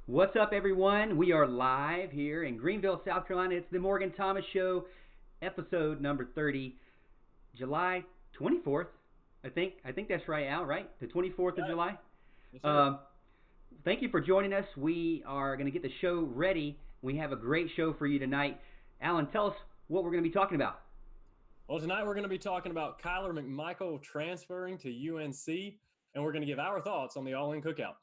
What's up, everyone? We are live here in Greenville, South Carolina. It's the Morgan Thomas Show, episode number 30, July 24th. I think that's right, Al, right? The 24th of July? Yes, sir. Thank you for joining us. We are going to get the show ready. We have a great show for you tonight. Alan, tell us what we're going to be talking about. Well, tonight we're going to be talking about McMichael transferring to UNC, and we're going to give our thoughts on the All-In Cookout.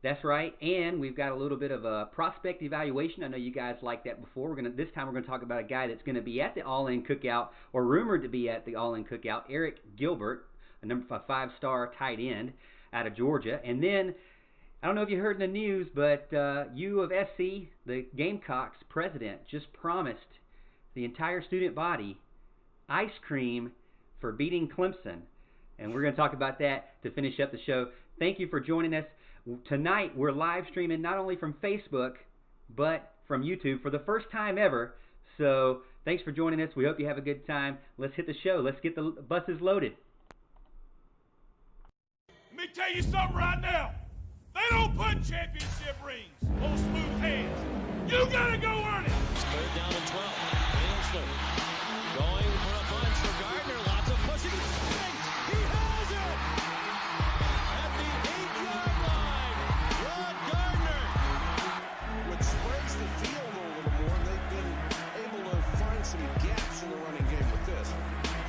That's right, and we've got a little bit of a prospect evaluation. I know you guys liked that before. This time we're going to talk about a guy that's going to be at the All-In Cookout, or rumored to be at the All-In Cookout, Arik Gilbert, a five-star tight end out of Georgia. And then, I don't know if you heard in the news, but U of SC, the Gamecocks president, just promised the entire student body ice cream for beating Clemson. And we're going to talk about that to finish up the show. Thank you for joining us. Tonight, we're live streaming not only from Facebook, but from YouTube for the first time ever. So thanks for joining us. We hope you have a good time. Let's hit the show. Let's get the buses loaded. Let me tell you something right now. They don't put championship rings on smooth hands. You gotta go earn it. Third down and 12. Aylesford going for a bunch for Gardner. Lots of pushing. He has it! At the 8-yard line, Rod Gardner. Which spreads the field a little more. They've been able to find some gaps in the running game with this.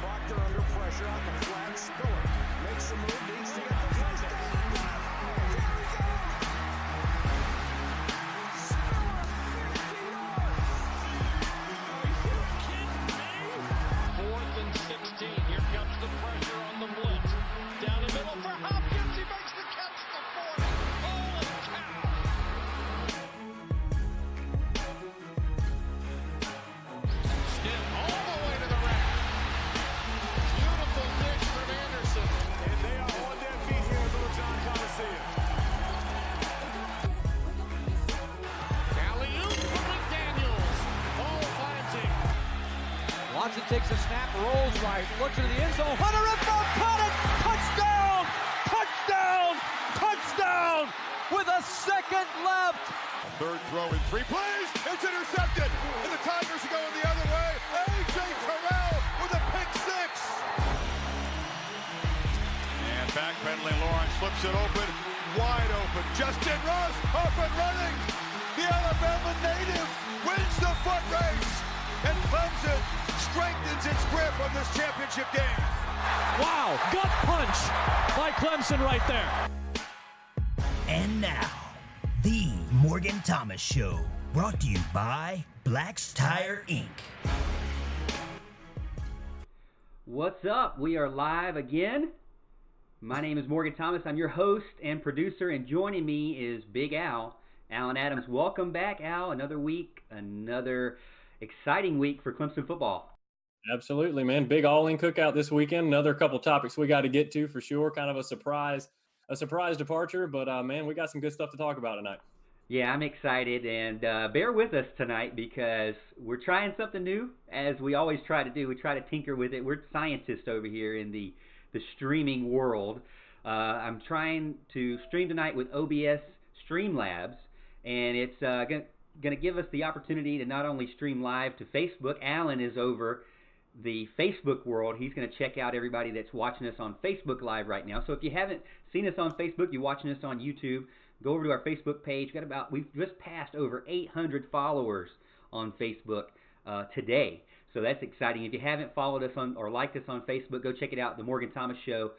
Proctor under pressure out the flat. Spiller makes the move. Needs to get the touchdown. Takes a snap, rolls right, looks into the end zone. Hunter Renfrow caught it! Touchdown! Touchdown! Touchdown! With a second left. A third throw in 3 plays. It's intercepted. And the Tigers are going the other way. A.J. Terrell with a pick six. And backpedaling Lawrence flips it open. Wide open. Justin Ross off and running. The Alabama native wins the foot race. And Clemson strengthens its grip on this championship game. Wow, gut punch by Clemson right there. And now, the Morgan Thomas Show, brought to you by Black's Tire Inc. What's up? We are live again. My name is Morgan Thomas. I'm your host and producer, and joining me is Big Al, Alan Adams. Welcome back, Al. Another week, another exciting week for Clemson football. Absolutely, man. Big All-In Cookout this weekend. Another couple topics we got to get to for sure. Kind of a surprise departure, but man, we got some good stuff to talk about tonight. Yeah, I'm excited, and bear with us tonight because we're trying something new, as we always try to do. We try to tinker with it. We're scientists over here in the streaming world. I'm trying to stream tonight with OBS Streamlabs, and it's going to give us the opportunity to not only stream live to Facebook. Alan is over the Facebook world. He's going to check out everybody that's watching us on Facebook Live right now. So if you haven't seen us on Facebook, you're watching us on YouTube, go over to our Facebook page. We've just passed over 800 followers on Facebook today. So that's exciting. If you haven't followed us on or liked us on Facebook, go check it out, The Morgan Thomas Show.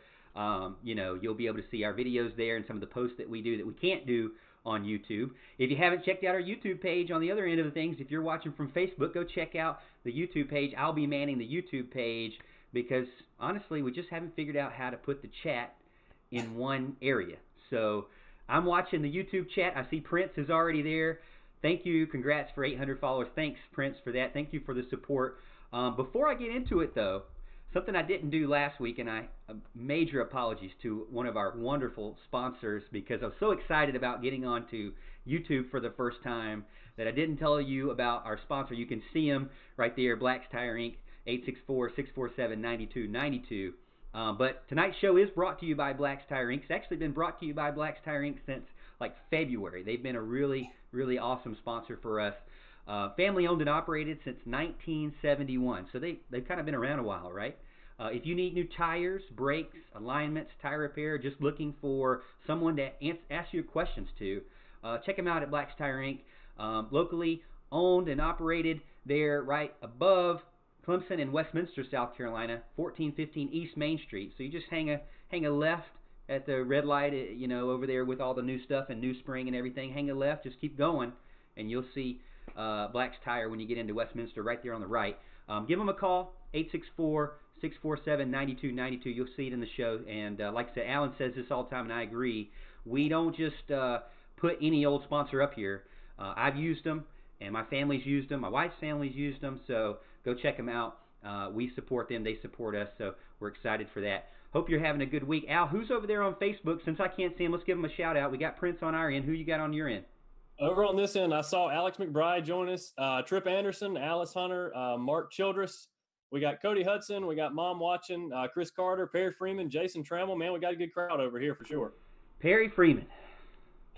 You'll be able to see our videos there and some of the posts that we do that we can't do on YouTube. If you haven't checked out our YouTube page on the other end of the things, if you're watching from Facebook, go check out the YouTube page. I'll be manning the YouTube page because, honestly, we just haven't figured out how to put the chat in one area. So I'm watching the YouTube chat. I see Prince is already there. Thank you. Congrats for 800 followers. Thanks, Prince, for that. Thank you for the support. Before I get into it, though, something I didn't do last week, and major apologies to one of our wonderful sponsors because I was so excited about getting onto YouTube for the first time that I didn't tell you about our sponsor. You can see him right there, Black's Tire Inc., 864-647-9292. But tonight's show is brought to you by Black's Tire Inc. It's actually been brought to you by Black's Tire Inc. since like February. They've been a really, really awesome sponsor for us. Family owned and operated since 1971. So they've kind of been around a while, right? If you need new tires, brakes, alignments, tire repair, just looking for someone to ask you questions to, check them out at Black's Tire Inc. Locally owned and operated. They're right above Clemson in Westminster, South Carolina, 1415 East Main Street. So you just hang a left at the red light, over there with all the new stuff and New Spring and everything. Hang a left, just keep going, and you'll see Black's Tire when you get into Westminster right there on the right. Give them a call, 864-647-9292. You'll see it in the show. And like I said, Alan says this all the time, and I agree. We don't just put any old sponsor up here. I've used them, and my family's used them. My wife's family's used them, so go check them out. We support them. They support us, so we're excited for that. Hope you're having a good week. Al, who's over there on Facebook? Since I can't see him, let's give him a shout-out. We got Prince on our end. Who you got on your end? Over on this end, I saw Alex McBride join us, Trip Anderson, Alice Hunter, Mark Childress. We got Cody Hudson. We got Mom watching, Chris Carter, Perry Freeman, Jason Trammell. Man, we got a good crowd over here for sure. Perry Freeman.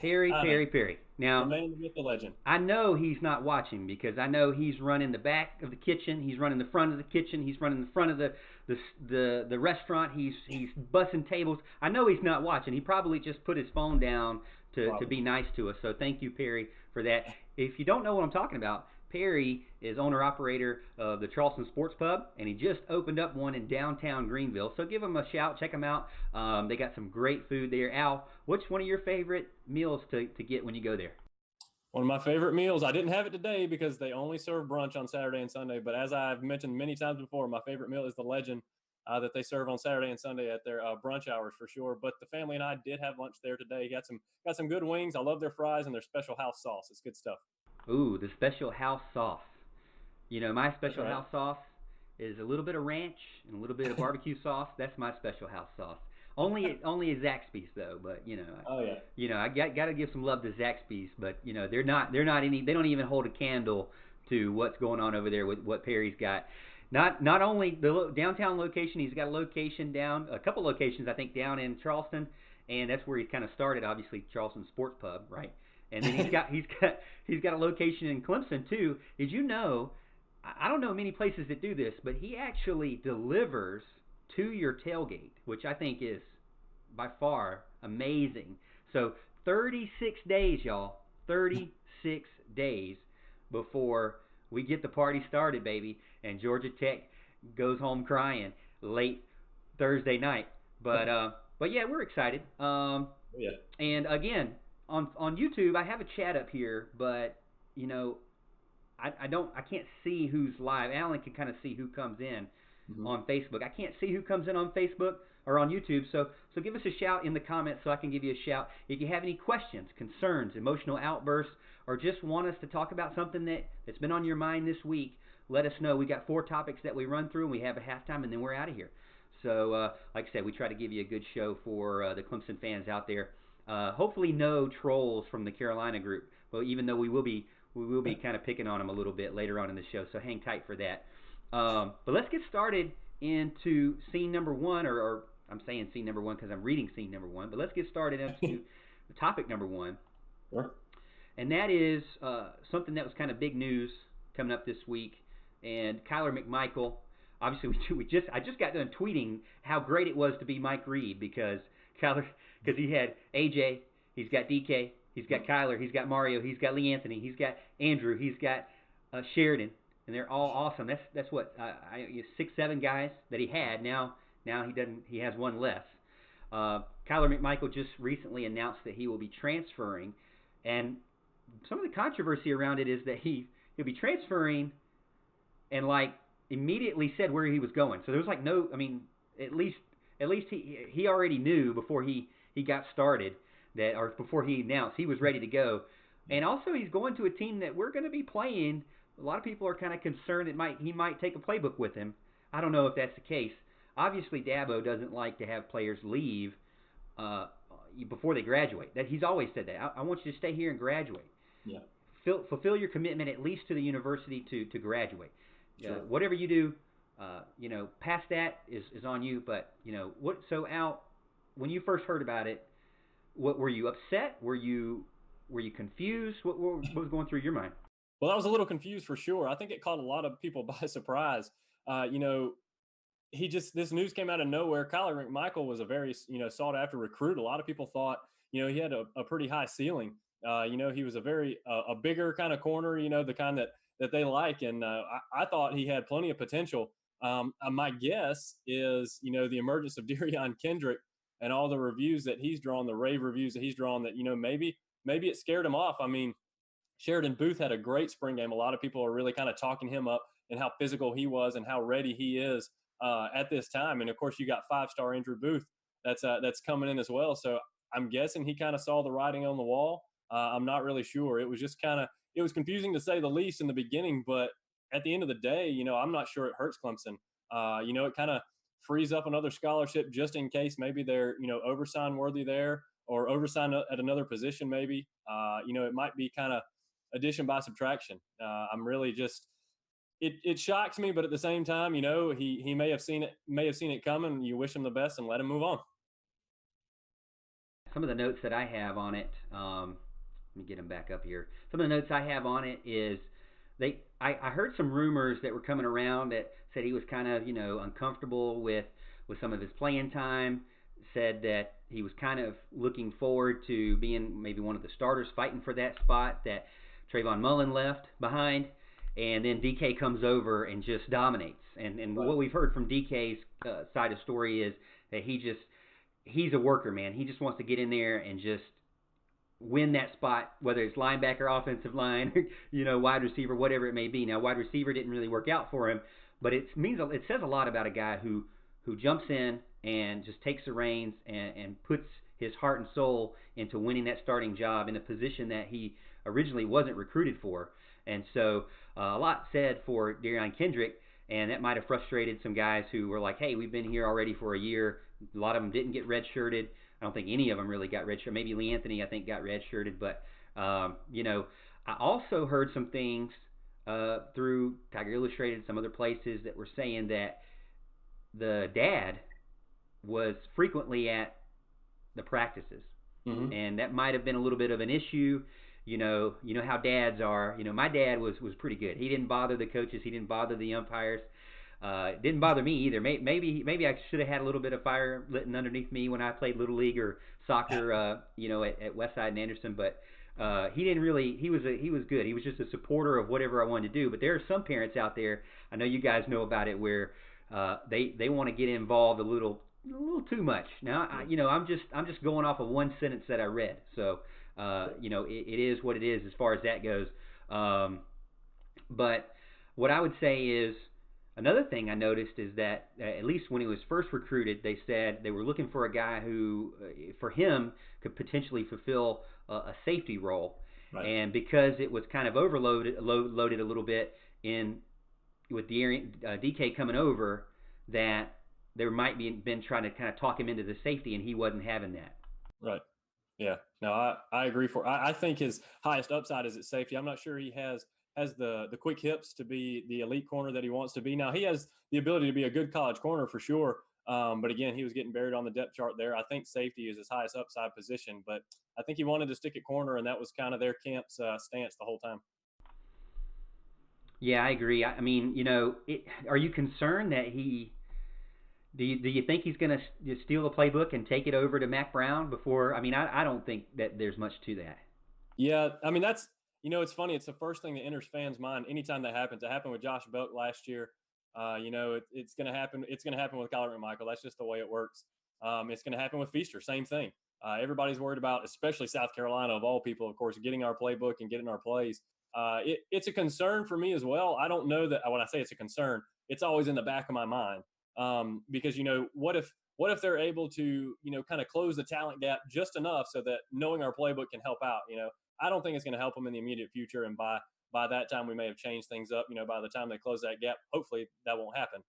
Perry. Now, the man, the myth, the legend. I know he's not watching because I know he's running the back of the kitchen. He's running the front of the kitchen. He's running the front of the restaurant. He's bussing tables. I know he's not watching. He probably just put his phone down to be nice to us. So thank you, Perry, for that. If you don't know what I'm talking about, Perry is owner-operator of the Charleston Sports Pub, and he just opened up one in downtown Greenville. So give him a shout. Check him out. They got some great food there. Al, what's one of your favorite meals to get when you go there? One of my favorite meals. I didn't have it today because they only serve brunch on Saturday and Sunday. But as I've mentioned many times before, my favorite meal is the Legend that they serve on Saturday and Sunday at their brunch hours for sure. But the family and I did have lunch there today. Got some good wings. I love their fries and their special house sauce. It's good stuff. Ooh, the special house sauce. My special house sauce is a little bit of ranch and a little bit of barbecue sauce. That's my special house sauce. Only at Zaxby's though, but Oh yeah. I got to give some love to Zaxby's, but they're not any. They don't even hold a candle to what's going on over there with what Perry's got. Not only the downtown location, he's got a couple locations I think down in Charleston, and that's where he kind of started. Obviously, Charleston Sports Pub, right? And then he's got a location in Clemson too. Did you know? I don't know many places that do this, but he actually delivers to your tailgate, which I think is by far amazing. So 36 days, y'all. 36 days before we get the party started, baby, and Georgia Tech goes home crying late Thursday night. But yeah, we're excited. Yeah. And again, on YouTube, I have a chat up here, but I can't see who's live. Alan can kind of see who comes in on Facebook. I can't see who comes in on Facebook or on YouTube. So give us a shout in the comments so I can give you a shout. If you have any questions, concerns, emotional outbursts, or just want us to talk about something that's been on your mind this week, let us know. We got 4 topics that we run through, and we have a halftime, and then we're out of here. So like I said, we try to give you a good show for the Clemson fans out there. Hopefully no trolls from the Carolina group. Well, even though we will be kind of picking on them a little bit later on in the show, so hang tight for that. But let's get started into scene number 1, or I'm saying scene number 1 because I'm reading scene number 1, but let's get started into the topic number 1. Sure. And that is something that was kind of big news coming up this week. And Kyler McMichael, obviously I just got done tweeting how great it was to be Mike Reed because he had AJ, he's got DK, he's got Kyler, he's got Mario, he's got Lee Anthony, he's got Andrew, he's got Sheridan, and they're all awesome. That's what 6-7 guys that he had. Now he has one less. Kyler McMichael just recently announced that he will be transferring, and some of the controversy around it is that he'll be transferring, and immediately said where he was going. So there was at least he already knew before he got started or before he announced he was ready to go. And also he's going to a team that we're going to be playing. A lot of people are kind of concerned he might take a playbook with him. I don't know if that's the case. Obviously Dabo doesn't like to have players leave before they graduate. He's always said that. I want you to stay here and graduate. Yeah. Fulfill your commitment at least to the university to graduate. Sure. Whatever you do, past that is on you. But So Al, when you first heard about it, what were you upset? Were you confused? What was going through your mind? Well, I was a little confused for sure. I think it caught a lot of people by surprise. You know, this news came out of nowhere. Kyler McMichael was a very sought after recruit. A lot of people thought he had a pretty high ceiling. He was a very a bigger kind of corner. The kind that they like, and I thought he had plenty of potential. My guess is the emergence of Derion Kendrick and all the reviews that he's drawn, the rave reviews that he's drawn, that maybe it scared him off. I mean, Sheridan Booth had a great spring game. A lot of people are really kind of talking him up and how physical he was and how ready he is at this time. And of course, you got 5-star Andrew Booth that's coming in as well. So I'm guessing he kind of saw the writing on the wall. I'm not really sure. It was just it was confusing to say the least in the beginning, but at the end of the day, I'm not sure it hurts Clemson. It kind of frees up another scholarship just in case maybe they're oversign worthy there or oversign at another position maybe. It might be kind of addition by subtraction. I'm really just it shocks me, but at the same time, he may have seen it coming. You wish him the best and let him move on. Some of the notes that I have on it, let me get them back up here. Some of the notes I have on it is I heard some rumors that were coming around that said he was kind of uncomfortable with some of his playing time. Said that he was kind of looking forward to being maybe one of the starters fighting for that spot that Trayvon Mullen left behind, and then DK comes over and just dominates. And what we've heard from DK's side of the story is that he's a worker, man. He just wants to get in there and just win that spot, whether it's linebacker, offensive line, wide receiver, whatever it may be. Now, wide receiver didn't really work out for him, but it says a lot about a guy who jumps in and just takes the reins and puts his heart and soul into winning that starting job in a position that he originally wasn't recruited for. And so a lot said for Derion Kendrick, and that might have frustrated some guys who were like, hey, we've been here already for a year. A lot of them didn't get redshirted. I don't think any of them really got redshirted. Maybe Lee Anthony, I think, got redshirted. But, I also heard some things through Tiger Illustrated and some other places that were saying that the dad was frequently at the practices. Mm-hmm. And that might have been a little bit of an issue. You know how dads are. My dad was pretty good. He didn't bother the coaches. He didn't bother the umpires. It didn't bother me either. Maybe I should have had a little bit of fire lit underneath me when I played Little League or soccer, at Westside and Anderson. But he didn't really. He was good. He was just a supporter of whatever I wanted to do. But there are some parents out there, I know you guys know about it, where they want to get involved a little too much. Now, I'm just going off of one sentence that I read. So, it is what it is as far as that goes. But what I would say is, another thing I noticed is that at least when he was first recruited, they said they were looking for a guy who, for him, could potentially fulfill a safety role. Right. And because it was kind of loaded a little bit with DK coming over, that there might been trying to kind of talk him into the safety, and he wasn't having that. Right. Yeah. No, I agree. I think his highest upside is at safety. I'm not sure he has the quick hips to be the elite corner that he wants to be. Now, he has the ability to be a good college corner for sure. But again, he was getting buried on the depth chart there. I think safety is his highest upside position, but I think he wanted to stick at corner, and that was kind of their camp's stance the whole time. Yeah, I agree. I mean, are you concerned that do you think he's going to steal the playbook and take it over to Mac Brown before? I mean, I don't think that there's much to that. Yeah, I mean, that's, it's funny. It's the first thing that enters fans' mind anytime that happens. It happened with Josh Belk last year. It's going to happen. It's going to happen with Kyler McMichael. That's just the way it works. It's going to happen with Feaster. Same thing. Everybody's worried about, especially South Carolina, of all people, of course, getting our playbook and getting our plays. It's a concern for me as well. I don't know that when I say it's a concern, it's always in the back of my mind. Because, what if they're able to, kind of close the talent gap just enough so that knowing our playbook can help out. I don't think it's going to help them in the immediate future. And by that time, we may have changed things up. By the time they close that gap, hopefully that won't happen.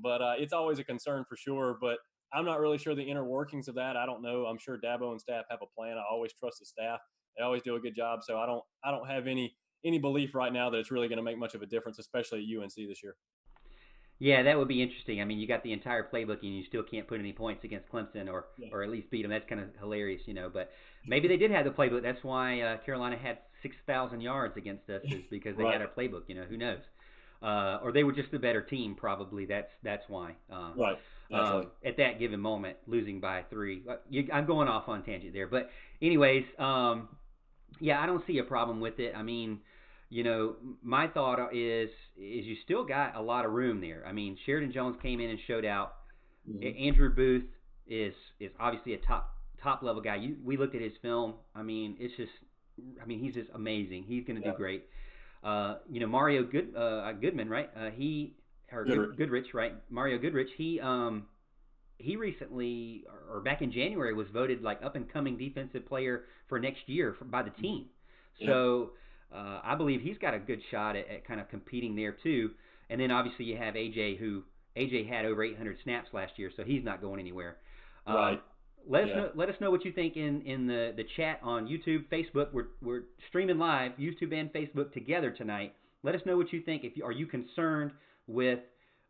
But it's always a concern for sure. But I'm not really sure the inner workings of that. I don't know. I'm sure Dabo and staff have a plan. I always trust the staff. They always do a good job. So I don't have any belief right now that it's really going to make much of a difference, especially at UNC this year. Yeah, that would be interesting. I mean, you got the entire playbook and you still can't put any points against Clemson or at least beat them. That's kind of hilarious, But maybe they did have the playbook. That's why Carolina had 6,000 yards against us, is because they Right. had our playbook. Who knows? Or they were just a better team, probably. That's why. Right. Naturally. At that given moment, losing by 3. I'm going off on tangent there, but anyways, yeah, I don't see a problem with it. I mean, my thought is you still got a lot of room there. I mean, Sheridan Jones came in and showed out. Mm-hmm. Andrew Booth is obviously a top level guy. We looked at his film. I mean, he's just amazing. He's going to do great. Mario Goodman, right? Goodrich, right? Mario Goodrich. He recently, or back in January, was voted like up and coming defensive player for next year by the team. So I believe he's got a good shot at kind of competing there too. And then obviously you have AJ, who had over 800 snaps last year, so he's not going anywhere. Right. Let us know what you think in the chat on YouTube, Facebook. We're streaming live, YouTube and Facebook together tonight. Let us know what you think. Are you concerned with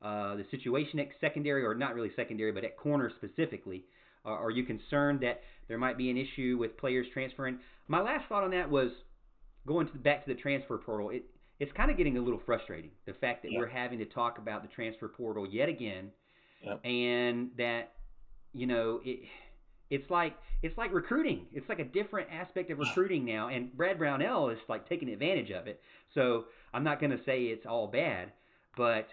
the situation at secondary, or not really secondary, but at corner specifically? Are you concerned that there might be an issue with players transferring? My last thought on that was going back to the transfer portal. It's kind of getting a little frustrating, the fact that we're having to talk about the transfer portal yet again, and that it's like recruiting. It's like a different aspect of recruiting now, and Brad Brownell is like taking advantage of it. So I'm not going to say it's all bad, but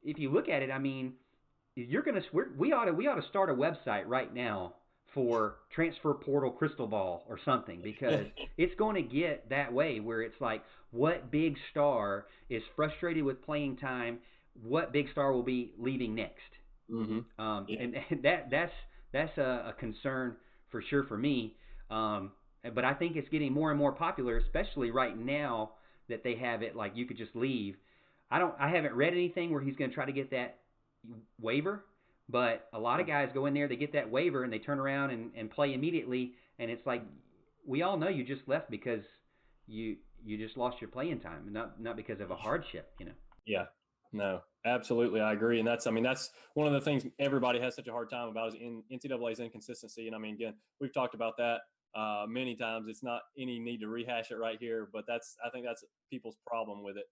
if you look at it, I mean, we ought to start a website right now for transfer portal crystal ball or something, because it's going to get that way where it's like, what big star is frustrated with playing time? What big star will be leaving next? Mm-hmm. And that's a concern for sure for me. But I think it's getting more and more popular, especially right now that they have it like you could just leave. I haven't read anything where he's going to try to get that waiver, but a lot of guys go in there, they get that waiver, and they turn around and play immediately, and it's like, we all know you just left because you just lost your playing time, not because of a hardship, Yeah, no, absolutely, I agree, and that's one of the things everybody has such a hard time about is NCAA's inconsistency, and I mean, again, we've talked about that many times. It's not any need to rehash it right here, but I think that's people's problem with it.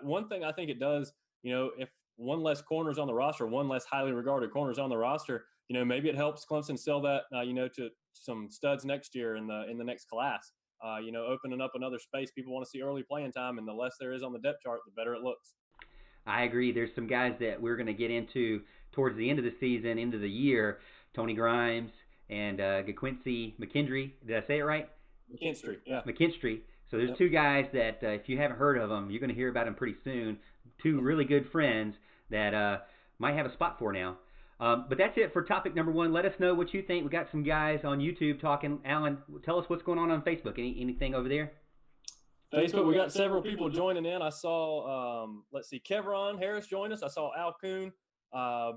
One thing I think it does, if one less corners on the roster, one less highly regarded corners on the roster, maybe it helps Clemson sell that, to some studs next year in the next class. Opening up another space. People want to see early playing time, and the less there is on the depth chart, the better it looks. I agree. There's some guys that we're going to get into towards the end of the season, into the year. Tony Grimes and Quincy McKendry. Did I say it right? McKinstry, yeah. McKinstry. So there's two guys that if you haven't heard of them, you're going to hear about them pretty soon. Two really good friends that might have a spot for now. But that's it for topic number 1. Let us know what you think. We got some guys on YouTube talking. Alan, tell us what's going on Facebook. Anything over there? Facebook, we got several people joining in. I saw, Kevron Harris join us. I saw Al Kuhn,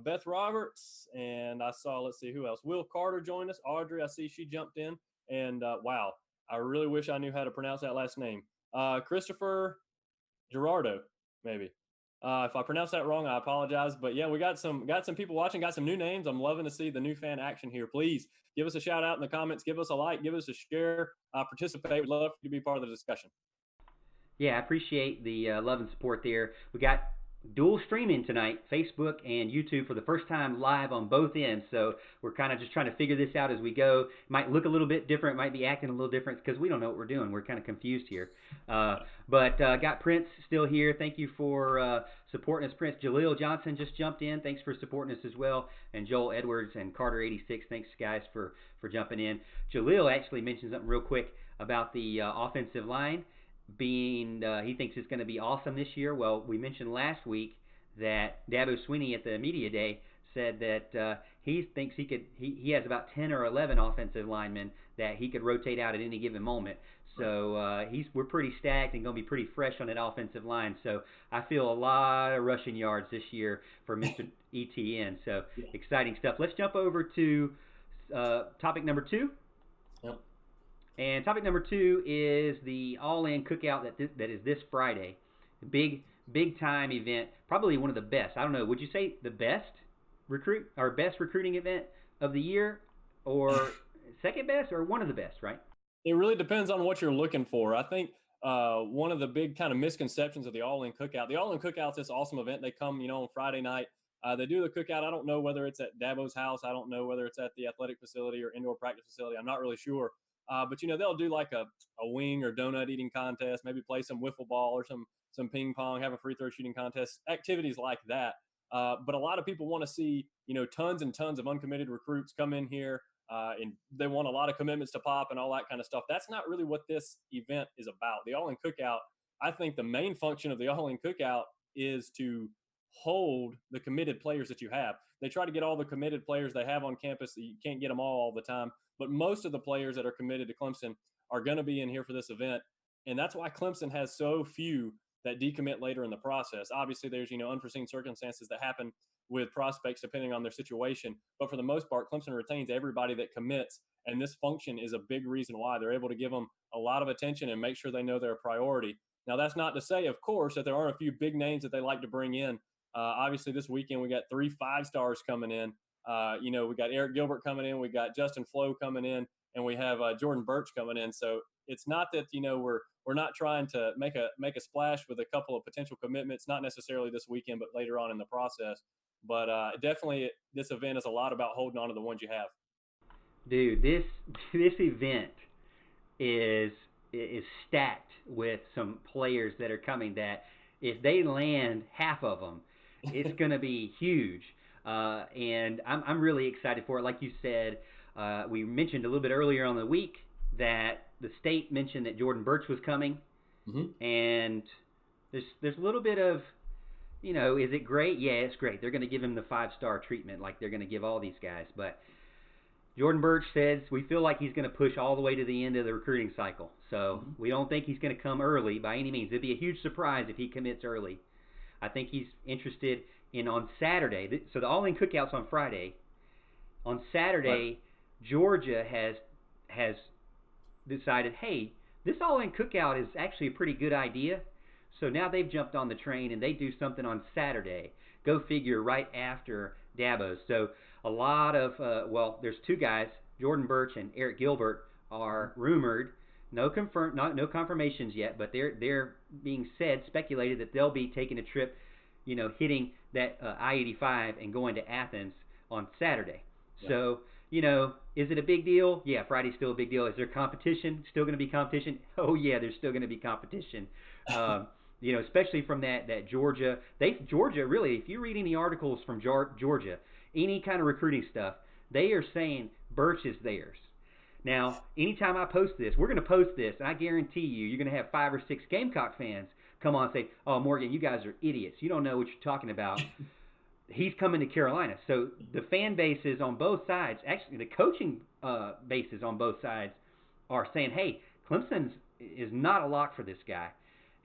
Beth Roberts, and I saw, who else? Will Carter joined us. Audrey, I see she jumped in. And, wow, I really wish I knew how to pronounce that last name. Christopher Gerardo, maybe. If I pronounce that wrong, I apologize. But yeah, we got some people watching, got some new names. I'm loving to see the new fan action here. Please give us a shout out in the comments, give us a like, give us a share, participate. We'd love for you to be part of the discussion. Yeah, I appreciate the love and support there. We got dual streaming tonight, Facebook and YouTube, for the first time live on both ends. So we're kind of just trying to figure this out as we go. It might look a little bit different, might be acting a little different because we don't know what we're doing. We're kind of confused here. But got Prince still here. Thank you for supporting us, Prince. Jaleel Johnson just jumped in. Thanks for supporting us as well. And Joel Edwards and Carter86. Thanks, guys, for jumping in. Jaleel actually mentioned something real quick about the offensive line being he thinks it's going to be awesome this year. Well, we mentioned last week that Dabo Swinney at the media day said that he thinks he has about 10 or 11 offensive linemen that he could rotate out at any given moment. So we're pretty stacked and going to be pretty fresh on that offensive line. So I feel a lot of rushing yards this year for Mr. ETN. So exciting stuff. Let's jump over to topic number 2. Yep. And topic number 2 is the all-in cookout that is this Friday. Big big time event, probably one of the best. I don't know. Would you say the best best recruiting event of the year, or second best, or one of the best? Right. It really depends on what you're looking for. I think one of the big kind of misconceptions of the All-In Cookout. The All-In Cookout's this awesome event. They come, on Friday night. They do the cookout. I don't know whether it's at Dabo's house. I don't know whether it's at the athletic facility or indoor practice facility. I'm not really sure. But they'll do like a wing or donut eating contest, maybe play some wiffle ball or some ping pong, have a free throw shooting contest, activities like that. But a lot of people want to see, tons and tons of uncommitted recruits come in here. And they want a lot of commitments to pop and all that kind of stuff. That's not really what this event is about. The All-In Cookout, I think the main function of the All-In Cookout is to hold the committed players that you have. They try to get all the committed players they have on campus. You can't get them all the time, but most of the players that are committed to Clemson are going to be in here for this event. And that's why Clemson has so few that decommit later in the process. Obviously, there's, unforeseen circumstances that happen with prospects depending on their situation. But for the most part, Clemson retains everybody that commits. And this function is a big reason why they're able to give them a lot of attention and make sure they know they're a priority. Now, that's not to say, of course, that there aren't a few big names that they like to bring in. Obviously, this weekend we got 3 5-stars coming in. We got Arik Gilbert coming in, we got Justin Flo coming in, and we have Jordan Birch coming in. So it's not that we're not trying to make a splash with a couple of potential commitments, not necessarily this weekend, but later on in the process. But definitely, this event is a lot about holding on to the ones you have. Dude, this event is stacked with some players that are coming that if they land half of them, it's going to be huge. And I'm really excited for it. Like you said, we mentioned a little bit earlier on the week that the state mentioned that Jordan Birch was coming. Mm-hmm. And there's a little bit of, is it great? Yeah, it's great. They're going to give him the 5-star treatment like they're going to give all these guys. But Jordan Birch says we feel like he's going to push all the way to the end of the recruiting cycle. So we don't think he's going to come early by any means. It'd be a huge surprise if he commits early. I think he's interested in on Saturday. So the All-In Cookout's on Friday. On Saturday, right. Georgia has decided, hey, this All-In Cookout is actually a pretty good idea. So now they've jumped on the train and they do something on Saturday. Go figure, right after Dabo's. So a lot of, there's 2 guys, Jordan Birch and Arik Gilbert, are rumored. No confirmations yet, but they're being speculated that they'll be taking a trip, hitting that I-85 and going to Athens on Saturday. Yeah. So, is it a big deal? Yeah, Friday's still a big deal. Is there competition? Still going to be competition? Oh yeah, there's still going to be competition. Especially from that Georgia. Georgia, really, if you read any articles from Georgia, any kind of recruiting stuff, they are saying Birch is theirs. Now, anytime I post this, we're going to post this, and I guarantee you're going to have 5 or 6 Gamecock fans come on and say, oh, Morgan, you guys are idiots. You don't know what you're talking about. He's coming to Carolina. So the fan bases on both sides, actually the coaching bases on both sides are saying, hey, Clemson is not a lock for this guy,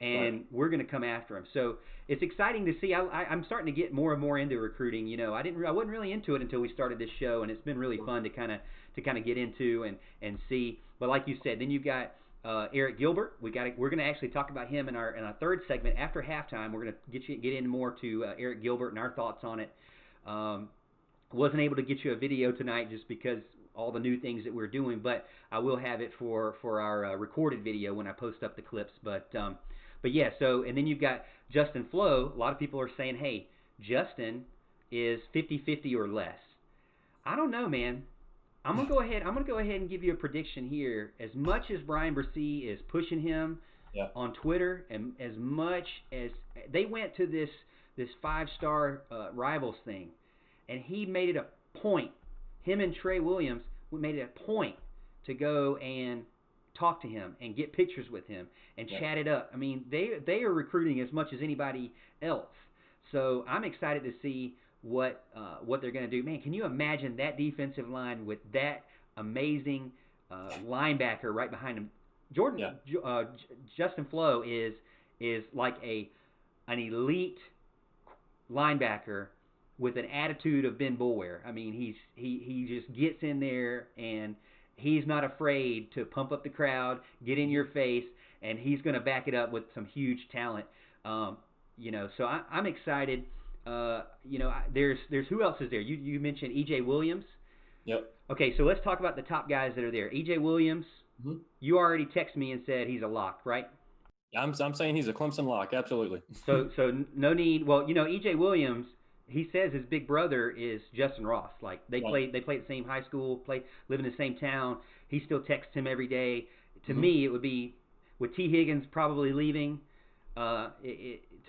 and we're going to come after him. So it's exciting to see. I'm starting to get more and more into recruiting. I wasn't really into it until we started this show, and it's been really fun to kind of get into and see. But like you said, then you've got Arik Gilbert. We're going to actually talk about him in our third segment after halftime. We're going to get in more to Arik Gilbert and our thoughts on it. Wasn't able to get you a video tonight just because all the new things that we're doing, but I will have it for our recorded video when I post up the clips. But yeah, so and then you've got Justin Flo. A lot of people are saying, hey, Justin is 50-50 or less. I don't know, man. I'm gonna go ahead and give you a prediction here. As much as Brian Bresee is pushing him on Twitter, and as much as they went to this 5-star rivals thing, and he made it a point. Him and Trey Williams made it a point to go and talk to him and get pictures with him and chat it up. I mean, they are recruiting as much as anybody else. So I'm excited to see what they're going to do. Man, can you imagine that defensive line with that amazing linebacker right behind him? Justin Flo is like an elite linebacker with an attitude of Ben Boulware. I mean, he just gets in there and he's not afraid to pump up the crowd, get in your face, and he's going to back it up with some huge talent. So I'm excited. There's who else is there? You mentioned E.J. Williams. Yep. Okay, so let's talk about the top guys that are there. E.J. Williams, you already texted me and said he's a lock, right? I'm saying he's a Clemson lock, absolutely. So no need. Well, E.J. Williams, he says his big brother is Justin Ross. Like they play at the same high school, live in the same town. He still texts him every day. To me, it would be with T. Higgins probably leaving. To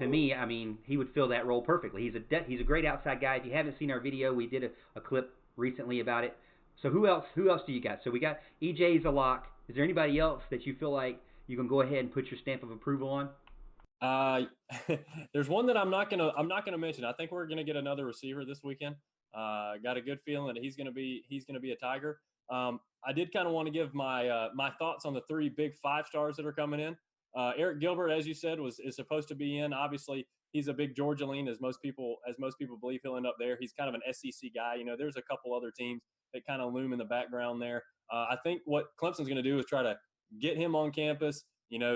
me, I mean, he would fill that role perfectly. He's a great outside guy. If you haven't seen our video, we did a clip recently about it. So who else do you got? So we got EJ's a lock. Is there anybody else that you feel like you can go ahead and put your stamp of approval on? There's one that I'm not gonna mention. I think we're gonna get another receiver this weekend. Got a good feeling that he's gonna be a Tiger. I did kind of want to give my thoughts on the 3 big 5-stars that are coming in. Arik Gilbert, as you said, is supposed to be in. Obviously, he's a big Georgia lean, as most people believe he'll end up there. He's kind of an SEC guy. There's a couple other teams that kind of loom in the background there. I think what Clemson's going to do is try to get him on campus.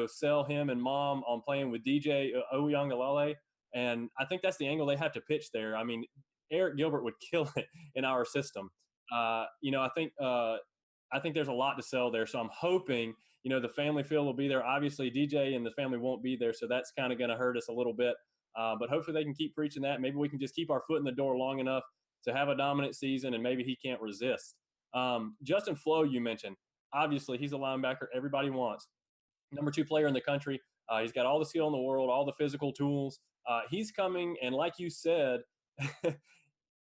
Sell him and mom on playing with DJ Oyunglele, and I think that's the angle they have to pitch there. I mean, Arik Gilbert would kill it in our system. I think there's a lot to sell there, so I'm hoping. The family feel will be there. Obviously, DJ and the family won't be there, so that's kind of going to hurt us a little bit. But hopefully they can keep preaching that. Maybe we can just keep our foot in the door long enough to have a dominant season, and maybe he can't resist. Justin Flo, you mentioned. Obviously, he's a linebacker everybody wants. Number 2 player in the country. He's got all the skill in the world, all the physical tools. He's coming, and like you said,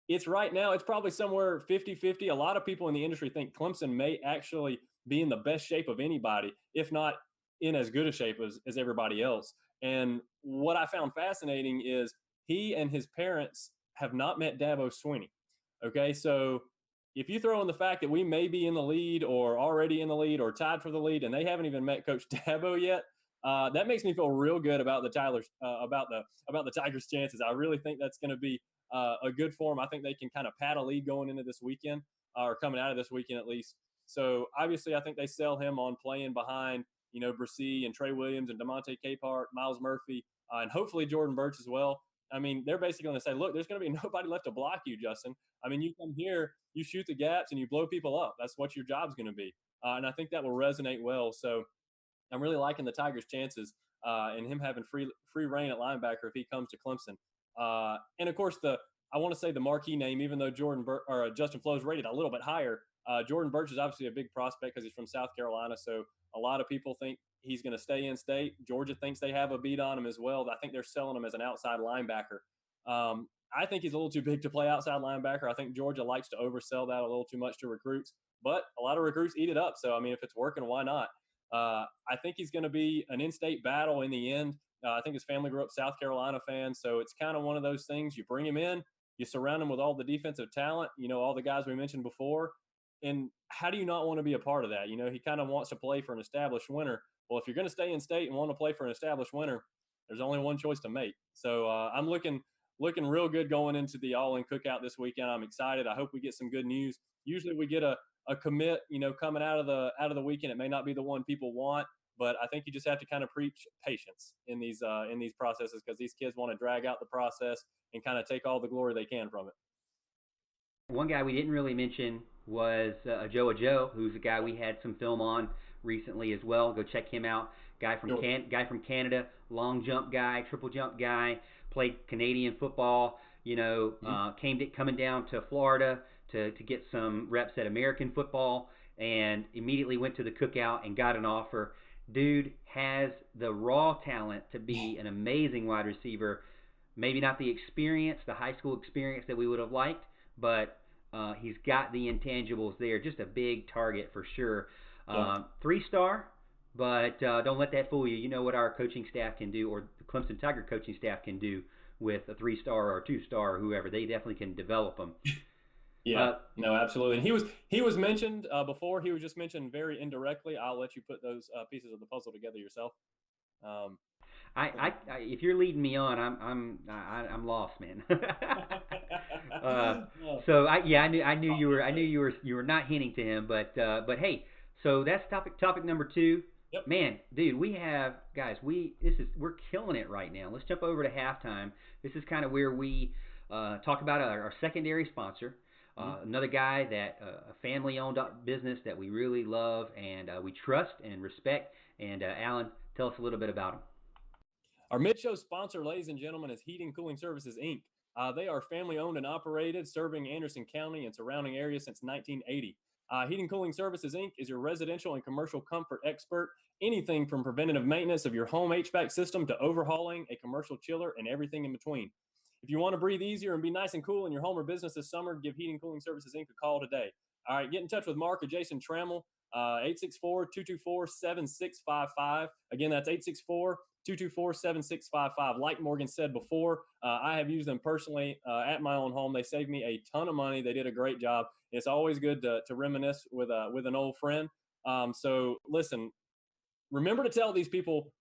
it's right now, it's probably somewhere 50-50. A lot of people in the industry think Clemson may actually be in the best shape of anybody, if not in as good a shape as everybody else. And what I found fascinating is he and his parents have not met Dabo Swinney. Okay, so if you throw in the fact that we may be in the lead or already in the lead or tied for the lead, and they haven't even met Coach Dabo yet, that makes me feel real good about the Tigers' chances. I really think that's going to be a good form. I think they can kind of pad a lead going into this weekend, or coming out of this weekend at least. So obviously, I think they sell him on playing behind, Bresee and Trey Williams and DeMonte Capehart, Miles Murphy, and hopefully Jordan Burch as well. I mean, they're basically going to say, look, there's going to be nobody left to block you, Justin. I mean, you come here, you shoot the gaps, and you blow people up. That's what your job's going to be. And I think that will resonate well. So I'm really liking the Tigers' chances and him having free reign at linebacker if he comes to Clemson. And, of course, I want to say the marquee name, even though Justin Flo is rated a little bit higher, Jordan Burch is obviously a big prospect because he's from South Carolina. So a lot of people think he's going to stay in state. Georgia thinks they have a beat on him as well. I think they're selling him as an outside linebacker. I think he's a little too big to play outside linebacker. I think Georgia likes to oversell that a little too much to recruits, but a lot of recruits eat it up. So, I mean, if it's working, why not? I think he's going to be an in-state battle in the end. I think his family grew up South Carolina fans. So it's kind of one of those things. You bring him in, you surround him with all the defensive talent, all the guys we mentioned before. And how do you not want to be a part of that? He kind of wants to play for an established winner. Well, if you're going to stay in state and want to play for an established winner, there's only one choice to make. So I'm looking real good going into the All-In Cookout this weekend. I'm excited. I hope we get some good news. Usually we get a commit, coming out of the weekend. It may not be the one people want, but I think you just have to kind of preach patience in these processes, because these kids want to drag out the process and kind of take all the glory they can from it. One guy we didn't really mention was Joe, who's a guy we had some film on recently as well. Go check him out. Guy from Canada, long jump guy, triple jump guy, played Canadian football. Coming down to Florida to get some reps at American football, and immediately went to the Cookout and got an offer. Dude has the raw talent to be an amazing wide receiver. Maybe not the experience, the high school experience that we would have liked, but he's got the intangibles there. Just a big target for sure. 3-star, but don't let that fool you. You know what our coaching staff can do, or the Clemson Tiger coaching staff can do with a 3-star or a 2-star or whoever. They definitely can develop them. No, absolutely. And he was mentioned before. He was just mentioned very indirectly. I'll let you put those pieces of the puzzle together yourself. If you're leading me on, I'm lost, man. I knew you were not hinting to him, but hey, so that's topic number 2. Yep. Man, dude, we have guys. We're killing it right now. Let's jump over to halftime. This is kind of where we talk about our secondary sponsor, another guy that a family-owned business that we really love and we trust and respect. And Alan, tell us a little bit about him. Our mid-show sponsor, ladies and gentlemen, is Heating Cooling Services, Inc. They are family-owned and operated, serving Anderson County and surrounding areas since 1980. Heating Cooling Services, Inc. is your residential and commercial comfort expert. Anything from preventative maintenance of your home HVAC system to overhauling a commercial chiller and everything in between. If you want to breathe easier and be nice and cool in your home or business this summer, give Heating Cooling Services, Inc. a call today. All right, get in touch with Mark or Jason Trammell, 864-224-7655. Again, that's 864-224-7655. Like Morgan said before, I have used them personally at my own home. They saved me a ton of money. They did a great job. It's always good to reminisce with an old friend. So listen, remember to tell these people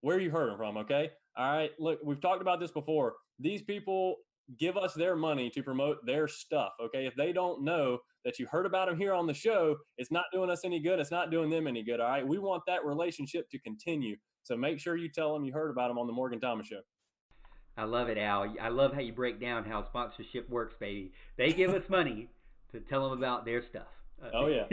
where you heard them from, okay? All right, look, we've talked about this before. These people give us their money to promote their stuff, okay? If they don't know that you heard about them here on the show, it's not doing us any good. It's not doing them any good, all right? We want that relationship to continue. So make sure you tell them you heard about them on the Morgan Thomas Show. I love it, Al. I love how you break down how sponsorship works, baby. They give us money to tell them about their stuff. Oh, yeah.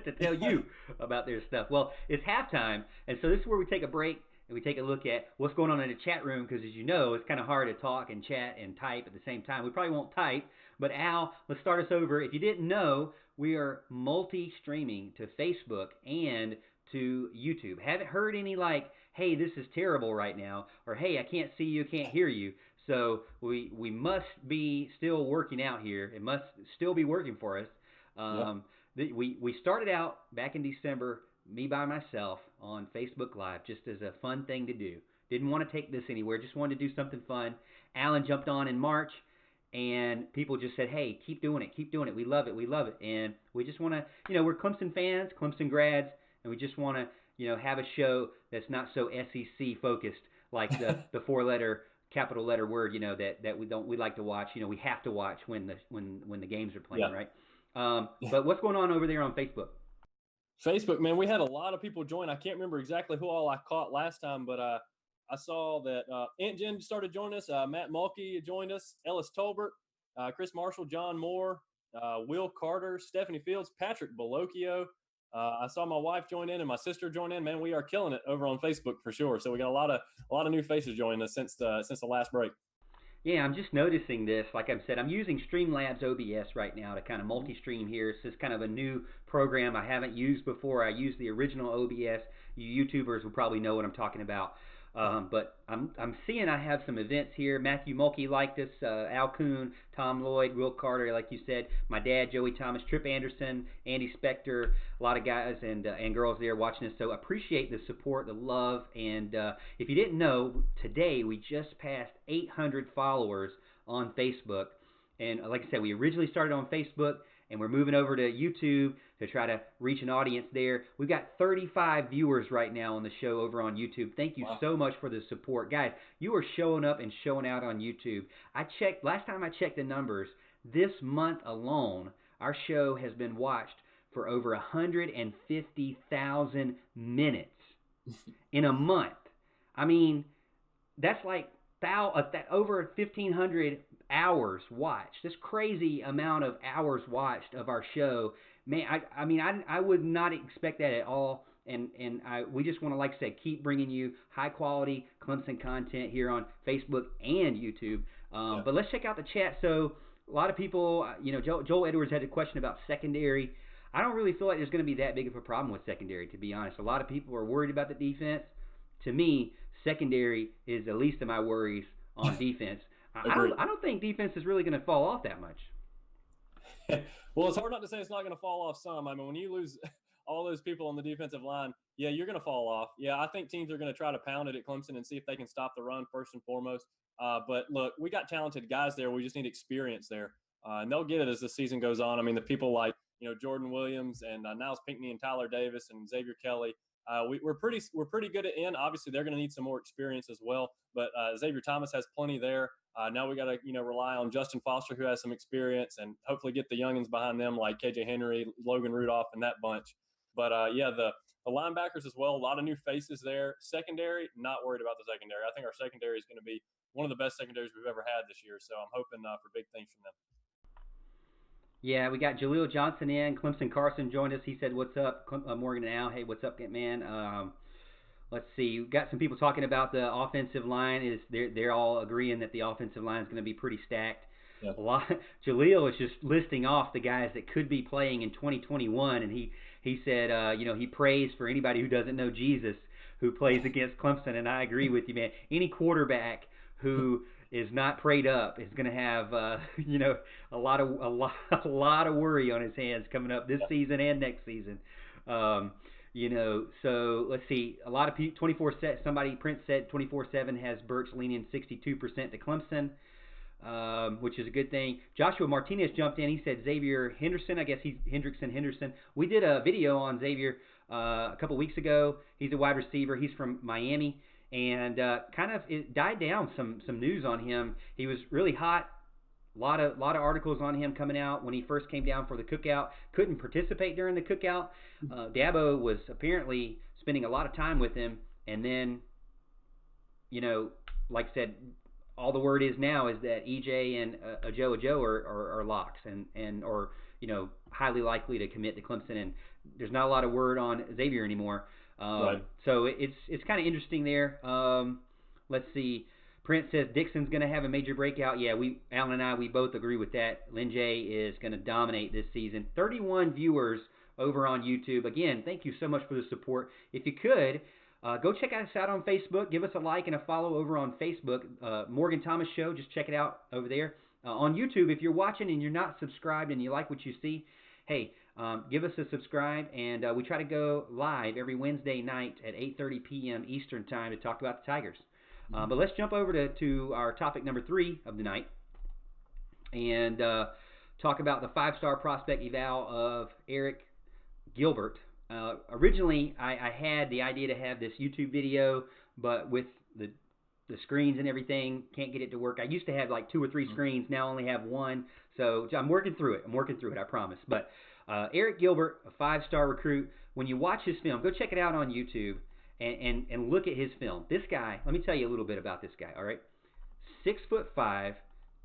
To tell you about their stuff. Well, it's halftime, and so this is where we take a break and we take a look at what's going on in the chat room because, as you know, it's kind of hard to talk and chat and type at the same time. We probably won't type, but Al, let's start us over. If you didn't know, we are multi-streaming to Facebook and to YouTube. Haven't heard any like, hey, this is terrible right now, or hey, I can't see you, can't hear you. So we must be still working out here. It must still be working for us. We started out back in December, me by myself on Facebook Live, just as a fun thing to do. Didn't want to take this anywhere, just wanted to do something fun. Alan jumped on in March, and people just said, hey, keep doing it, we love it. And we just want to, we're Clemson fans, Clemson grads, and we just want to, have a show that's not so SEC focused, like the four-letter, capital letter word, that we like to watch. We have to watch when the games are playing, right? But what's going on over there on Facebook? Facebook, man, we had a lot of people join. I can't remember exactly who all I caught last time, but I saw that Aunt Jen started joining us. Matt Mulkey joined us. Ellis Tolbert, Chris Marshall, John Moore, Will Carter, Stephanie Fields, Patrick Bolocchio. I saw my wife join in and my sister join in. Man, we are killing it over on Facebook for sure. So we got a lot of new faces joining us since the last break. Yeah, I'm just noticing this. Like I said, I'm using Streamlabs OBS right now to kind of multi-stream here. This is kind of a new program I haven't used before. I used the original OBS. You YouTubers will probably know what I'm talking about. But I'm seeing I have some events here. Matthew Mulkey liked us, Al Kuhn, Tom Lloyd, Will Carter, like you said, my dad, Joey Thomas, Trip Anderson, Andy Spector, a lot of guys and girls there watching us. So appreciate the support, the love. And if you didn't know, today we just passed 800 followers on Facebook. And like I said, we originally started on Facebook, and we're moving over to YouTube to try to reach an audience there. We've got 35 viewers right now on the show over on YouTube. Thank you so much for the support. Guys, you are showing up and showing out on YouTube. Last time I checked the numbers, this month alone, our show has been watched for over 150,000 minutes in a month. I mean, that's like over 1,500 hours watched. This crazy amount of hours watched of our show. Man, I would not expect that at all. And we just want to, like I said, keep bringing you high quality Clemson content here on Facebook and YouTube. But let's check out the chat. So a lot of people, Joel Edwards had a question about secondary. I don't really feel like there's going to be that big of a problem with secondary, to be honest. A lot of people are worried about the defense. To me, secondary is the least of my worries on defense. I don't think defense is really going to fall off that much. Well, it's hard not to say it's not going to fall off some. I mean, when you lose all those people on the defensive line, yeah, you're going to fall off. Yeah, I think teams are going to try to pound it at Clemson and see if they can stop the run first and foremost. But look, we got talented guys there. We just need experience there. And they'll get it as the season goes on. I mean, the people like, Jordan Williams and Niles Pinckney and Tyler Davis and Xavier Kelly, we're pretty good at end. Obviously, they're going to need some more experience as well. But Xavier Thomas has plenty there. Now we got to rely on Justin Foster, who has some experience, and hopefully get the youngins behind them like KJ Henry, Logan Rudolph, and that bunch. But yeah, the linebackers as well, a lot of new faces there. Secondary, not worried about the secondary. I think our secondary is going to be one of the best secondaries we've ever had this year. So I'm hoping for big things from them. Yeah, we got Jaleel Johnson in. Clemson Carson joined us. He said, "What's up, Morgan and Al? Hey, what's up, man?" Let's see. We've got some people talking about the offensive line. They're all agreeing that the offensive line is going to be pretty stacked. Yeah. Jaleel is just listing off the guys that could be playing in 2021, and he said, he prays for anybody who doesn't know Jesus who plays against Clemson, and I agree with you, man. Any quarterback who is not prayed up is going to have, a lot of worry on his hands coming up this season and next season. So let's see. A lot of people, 24/7. Somebody, Prince said 24/7 has Birch leaning 62% to Clemson, which is a good thing. Joshua Martinez jumped in. He said Xavier Henderson. I guess he's Henderson. We did a video on Xavier a couple weeks ago. He's a wide receiver. He's from Miami, and it died down some news on him. He was really hot. A lot of articles on him coming out when he first came down for the Cookout. Couldn't participate during the Cookout. Dabo was apparently spending a lot of time with him, and then, like I said, all the word is now is that EJ and Ajo are locks and highly likely to commit to Clemson, and there's not a lot of word on Xavier anymore. Right. So it's kind of interesting there. Let's see. Prince says Dixon's going to have a major breakout. Yeah, Alan and I, we both agree with that. Lynn J is going to dominate this season. 31 viewers over on YouTube. Again, thank you so much for the support. If you could, go check us out on Facebook. Give us a like and a follow over on Facebook. Morgan Thomas Show. Just check it out over there. On YouTube, if you're watching and you're not subscribed and you like what you see, hey, give us a subscribe. And we try to go live every Wednesday night at 8:30 p.m. Eastern Time to talk about the Tigers. But let's jump over to our topic number 3 of the night and talk about the 5-star prospect eval of Arik Gilbert. Originally, I had the idea to have this YouTube video, but with the screens and everything, can't get it to work. I used to have like 2 or 3 screens. Now I only have 1. So I'm working through it. I promise. But Arik Gilbert, a 5-star recruit. When you watch his film, go check it out on YouTube. And look at his film. This guy, let me tell you a little bit about this guy, all right? 6'5",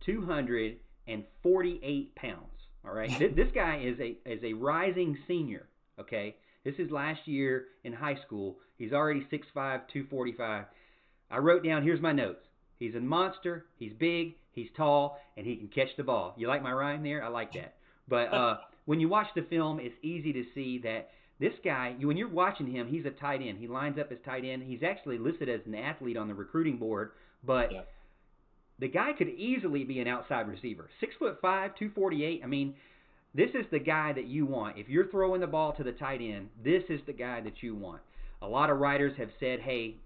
248 pounds, all right? This guy is a rising senior, okay? This is last year in high school. He's already 6'5", 245. I wrote down, here's my notes. He's a monster, he's big, he's tall, and he can catch the ball. You like my rhyme there? I like that. But when you watch the film, it's easy to see that this guy, when you're watching him, he's a tight end. He lines up as tight end. He's actually listed as an athlete on the recruiting board, but the guy could easily be an outside receiver. 6'5", 248. I mean, this is the guy that you want. If you're throwing the ball to the tight end, this is the guy that you want. A lot of writers have said, hey,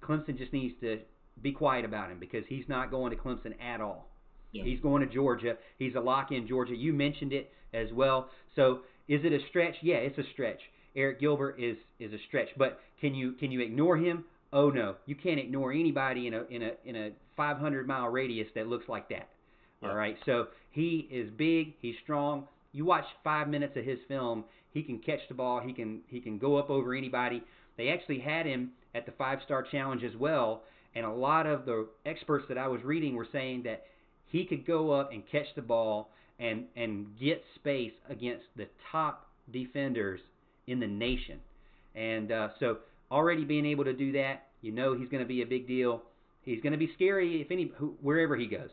Clemson just needs to be quiet about him because he's not going to Clemson at all. Yeah. He's going to Georgia. He's a lock in Georgia. You mentioned it as well. So is it a stretch? Yeah, it's a stretch. Arik Gilbert is a stretch, but can you ignore him? Oh no, you can't ignore anybody in a 500-mile radius that looks like that. Yeah. All right, so he is big, he's strong. You watch 5 minutes of his film, he can catch the ball, he can go up over anybody. They actually had him at the 5-star challenge as well, and a lot of the experts that I was reading were saying that he could go up and catch the ball and get space against the top defenders in the nation. And so already being able to do that, he's going to be a big deal. He's going to be scary wherever he goes.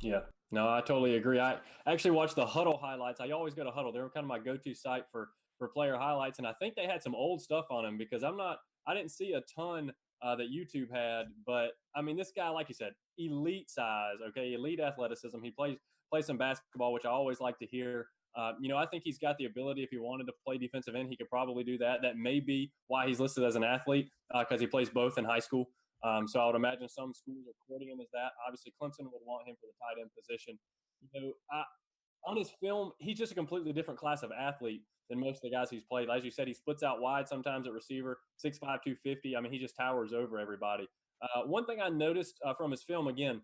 Yeah, no, I totally agree. I actually watched the Huddle highlights. I always go to Huddle. They were kind of my go-to site for player highlights, and I think they had some old stuff on him because I didn't see a ton that YouTube had. But I mean, this guy, like you said, elite size, okay, elite athleticism. He plays some basketball, which I always like to hear. I think he's got the ability. If he wanted to play defensive end, he could probably do that. That may be why he's listed as an athlete because he plays both in high school. So I would imagine some schools are courting him as that. Obviously, Clemson would want him for the tight end position. On his film, he's just a completely different class of athlete than most of the guys he's played. As you said, he splits out wide sometimes at receiver, 6'5", 250. I mean, he just towers over everybody. One thing I noticed from his film, again,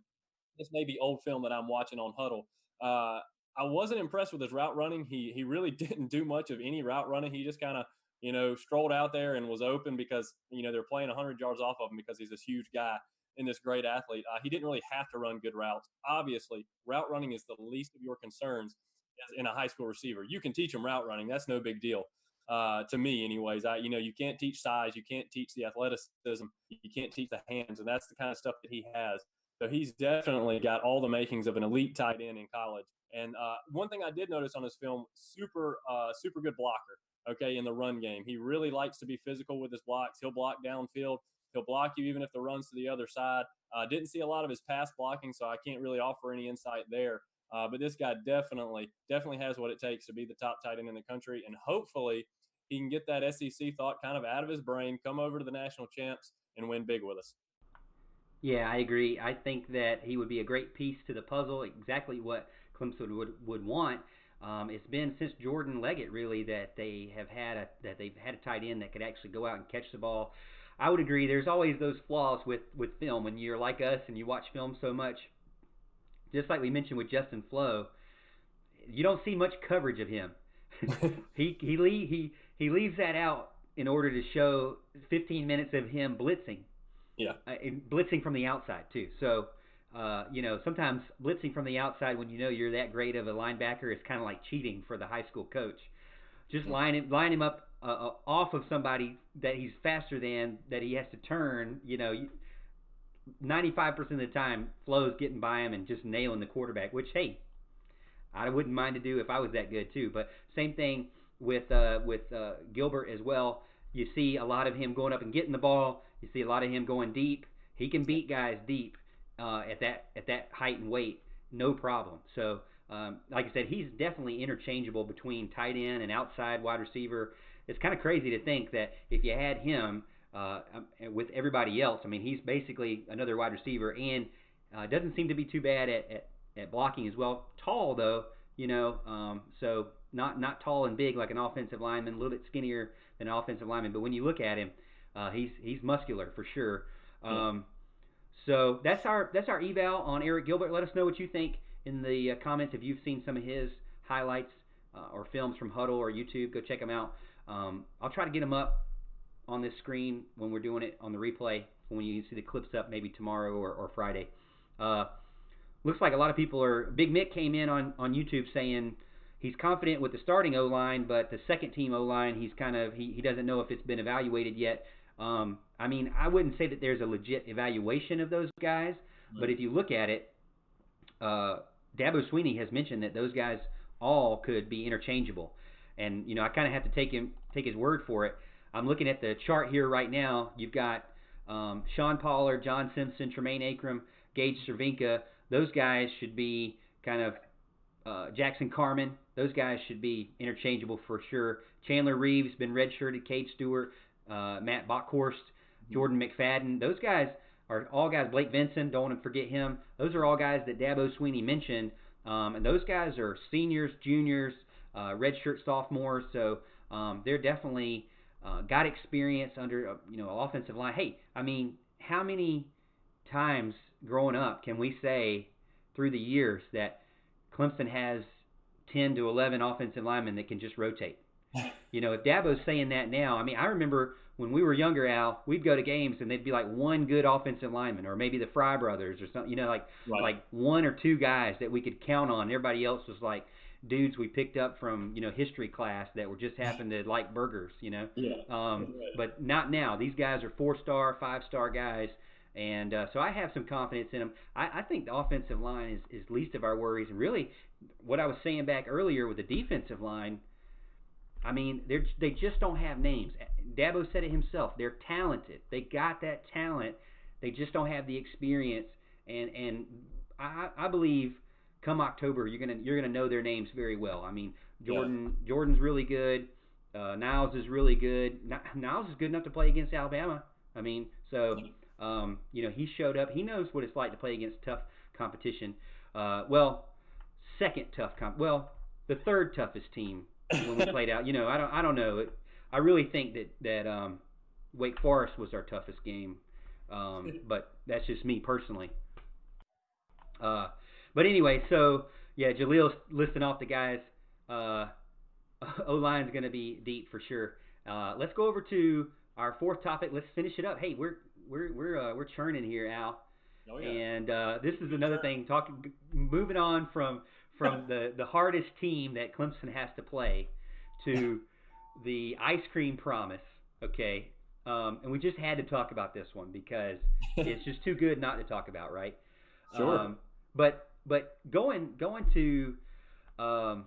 this may be old film that I'm watching on Huddle. I wasn't impressed with his route running. He really didn't do much of any route running. He just kind of strolled out there and was open because, they're playing 100 yards off of him because he's this huge guy and this great athlete. He didn't really have to run good routes. Obviously, route running is the least of your concerns in a high school receiver. You can teach them route running. That's no big deal. To me anyways. You can't teach size. You can't teach the athleticism. You can't teach the hands, and that's the kind of stuff that he has. So he's definitely got all the makings of an elite tight end in college. And one thing I did notice on his film, super good blocker, okay, in the run game. He really likes to be physical with his blocks. He'll block downfield. He'll block you even if the run's to the other side. Didn't see a lot of his pass blocking, so I can't really offer any insight there. But this guy definitely has what it takes to be the top tight end in the country. And hopefully he can get that SEC thought kind of out of his brain, come over to the national champs, and win big with us. Yeah, I agree. I think that he would be a great piece to the puzzle, exactly what Clemson would want. It's been since Jordan Leggett really that they've had a tight end that could actually go out and catch the ball. I would agree. There's always those flaws with film when you're like us and you watch film so much. Just like we mentioned with Justin Flo, you don't see much coverage of him. he leaves that out in order to show 15 minutes of him blitzing. Yeah. And blitzing from the outside too. So, sometimes blitzing from the outside when you're that great of a linebacker is kind of like cheating for the high school coach. Just line him up off of somebody that he's faster than, that he has to turn. 95% of the time, Flo's getting by him and just nailing the quarterback. Which, hey, I wouldn't mind to do if I was that good too. But same thing with Gilbert as well. You see a lot of him going up and getting the ball. You see a lot of him going deep. He can beat guys deep at that height and weight, no problem. So, like I said, he's definitely interchangeable between tight end and outside wide receiver. It's kind of crazy to think that if you had him with everybody else, I mean, he's basically another wide receiver, and doesn't seem to be too bad at blocking as well. Tall though, so not tall and big like an offensive lineman, a little bit skinnier than an offensive lineman. But when you look at him, he's muscular for sure. So that's our eval on Arik Gilbert. Let us know what you think in the comments if you've seen some of his highlights or films from Huddle or YouTube. Go check them out. I'll try to get them up on this screen when we're doing it on the replay, when you see the clips up maybe tomorrow or Friday. Looks like a lot of people Big Mick came in on YouTube saying he's confident with the starting O-line, but the second team O-line, he doesn't know if it's been evaluated yet. I mean, I wouldn't say that there's a legit evaluation of those guys, but if you look at it, Dabo Swinney has mentioned that those guys all could be interchangeable. And, I kind of have to take his word for it. I'm looking at the chart here right now. You've got Sean Pollard, John Simpson, Tremaine Akram, Gage Cervinka. Those guys should be kind of Jackson Carman. Those guys should be interchangeable for sure. Chandler Reeves, been redshirted. Cade Stewart, Matt Bockhorst, Jordan McFadden. Those guys are all guys. Blake Vinson, don't want to forget him. Those are all guys that Dabo Swinney mentioned. And those guys are seniors, juniors, redshirt sophomores. So they're definitely got experience under an offensive line. Hey, I mean, how many times growing up can we say through the years that Clemson has 10 to 11 offensive linemen that can just rotate? If Dabo's saying that now, I mean, I remember when we were younger, Al, we'd go to games and they'd be like one good offensive lineman, or maybe the Fry brothers or something, like one or two guys that we could count on. Everybody else was like dudes we picked up from, history class that were just happened to like burgers, But not now. These guys are 4-star, 5-star guys. And so I have some confidence in them. I think the offensive line is least of our worries. And really, what I was saying back earlier with the defensive line, I mean, they just don't have names. Dabo said it himself. They're talented. They got that talent. They just don't have the experience. And I believe come October you're gonna know their names very well. I mean, Jordan's really good. Niles is really good. Niles is good enough to play against Alabama. I mean, so he showed up. He knows what it's like to play against tough competition. The third toughest team when we played out. I don't know. I really think that Wake Forest was our toughest game, but that's just me personally. But anyway, so yeah, Jalil's listing off the guys. O-line's going to be deep for sure. Let's go over to our fourth topic. Let's finish it up. Hey, we're churning here, Al. Oh, yeah. And this is another thing. Moving on from the hardest team that Clemson has to play to the ice cream promise. Okay, and we just had to talk about this one because it's just too good not to talk about, right? Sure. But going to the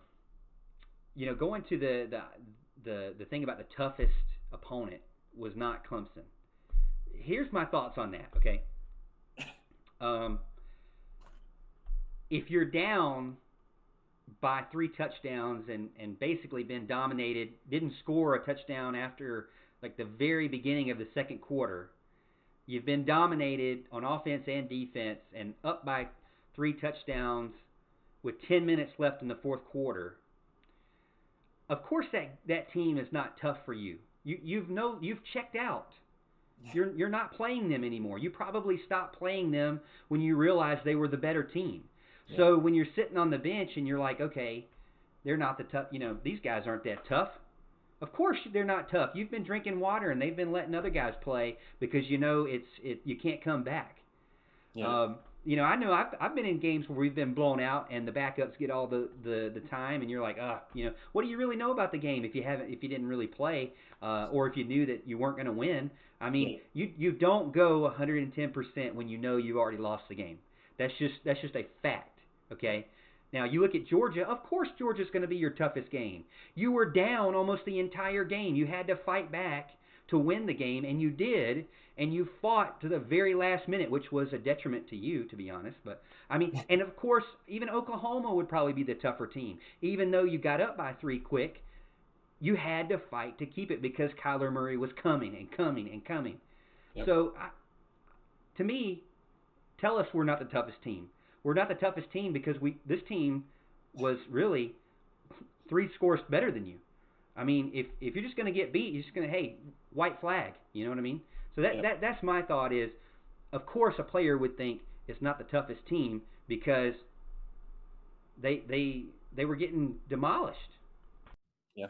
thing about the toughest opponent was not Clemson. Here's my thoughts on that. Okay. If you're down by 3 touchdowns and basically been dominated, didn't score a touchdown after like the very beginning of the second quarter, you've been dominated on offense and defense and up by 3 touchdowns with 10 minutes left in the fourth quarter. Of course that team is not tough for you. You've checked out. You're not playing them anymore. You probably stopped playing them when you realized they were the better team. Yeah. So when you're sitting on the bench and you're like, okay, they're not the tough. These guys aren't that tough. Of course they're not tough. You've been drinking water and they've been letting other guys play because you can't come back. Yeah. I know I've been in games where we've been blown out and the backups get all the time and you're like, what do you really know about the game if you didn't really play or if you knew that you weren't going to win? I mean, you don't go 110% when you know you've already lost the game. That's just a fact, okay? Now, you look at Georgia. Of course Georgia's going to be your toughest game. You were down almost the entire game. You had to fight back to win the game, and you did, and you fought to the very last minute, which was a detriment to you, to be honest. But, I mean, and of course, even Oklahoma would probably be the tougher team. Even though you got up by 3 quick, you had to fight to keep it because Kyler Murray was coming and coming and coming. Yep. So, to me, tell us we're not the toughest team. We're not the toughest team because this team was really 3 scores better than you. I mean, if you're just going to get beat, you're just going to, white flag. You know what I mean? So that's my thought is, of course, a player would think it's not the toughest team because they were getting demolished. Yeah.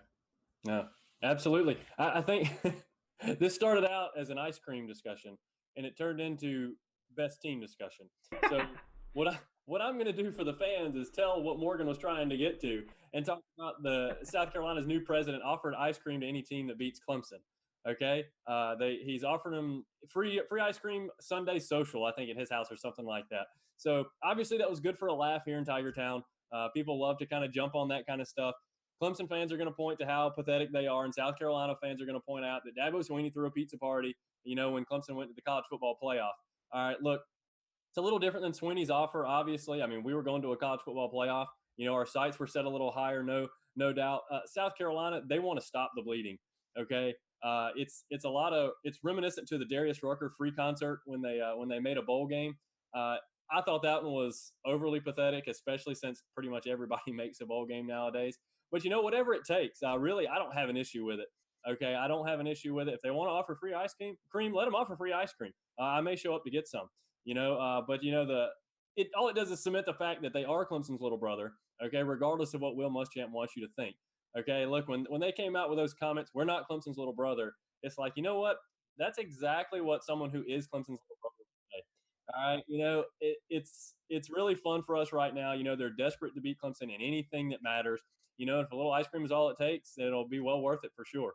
No, absolutely. I think this started out as an ice cream discussion, and it turned into best team discussion. So what I'm going to do for the fans is tell what Morgan was trying to get to and talk about the South Carolina's new president offered ice cream to any team that beats Clemson. Okay, he's offering them free ice cream Sunday social, I think, at his house or something like that. So obviously that was good for a laugh here in Tiger Town. People love to kind of jump on that kind of stuff. Clemson fans are going to point to how pathetic they are, and South Carolina fans are going to point out that Dabo Swinney threw a pizza party, when Clemson went to the college football playoff. All right, look, it's a little different than Swinney's offer, obviously. I mean, we were going to a college football playoff. Our sights were set a little higher, no doubt. South Carolina, they want to stop the bleeding, okay? It's reminiscent to the Darius Rucker free concert when they made a bowl game. I thought that one was overly pathetic, especially since pretty much everybody makes a bowl game nowadays. But whatever it takes, I don't have an issue with it. Okay, I don't have an issue with it. If they want to offer free ice cream, let them offer free ice cream. I may show up to get some. But all it does is cement the fact that they are Clemson's little brother. Okay, regardless of what Will Muschamp wants you to think. Okay, look, when they came out with those comments, we're not Clemson's little brother. It's like, you know what? That's exactly what someone who is Clemson's little brother would say. All right, it's really fun for us right now. They're desperate to beat Clemson in anything that matters. If a little ice cream is all it takes, it'll be well worth it for sure.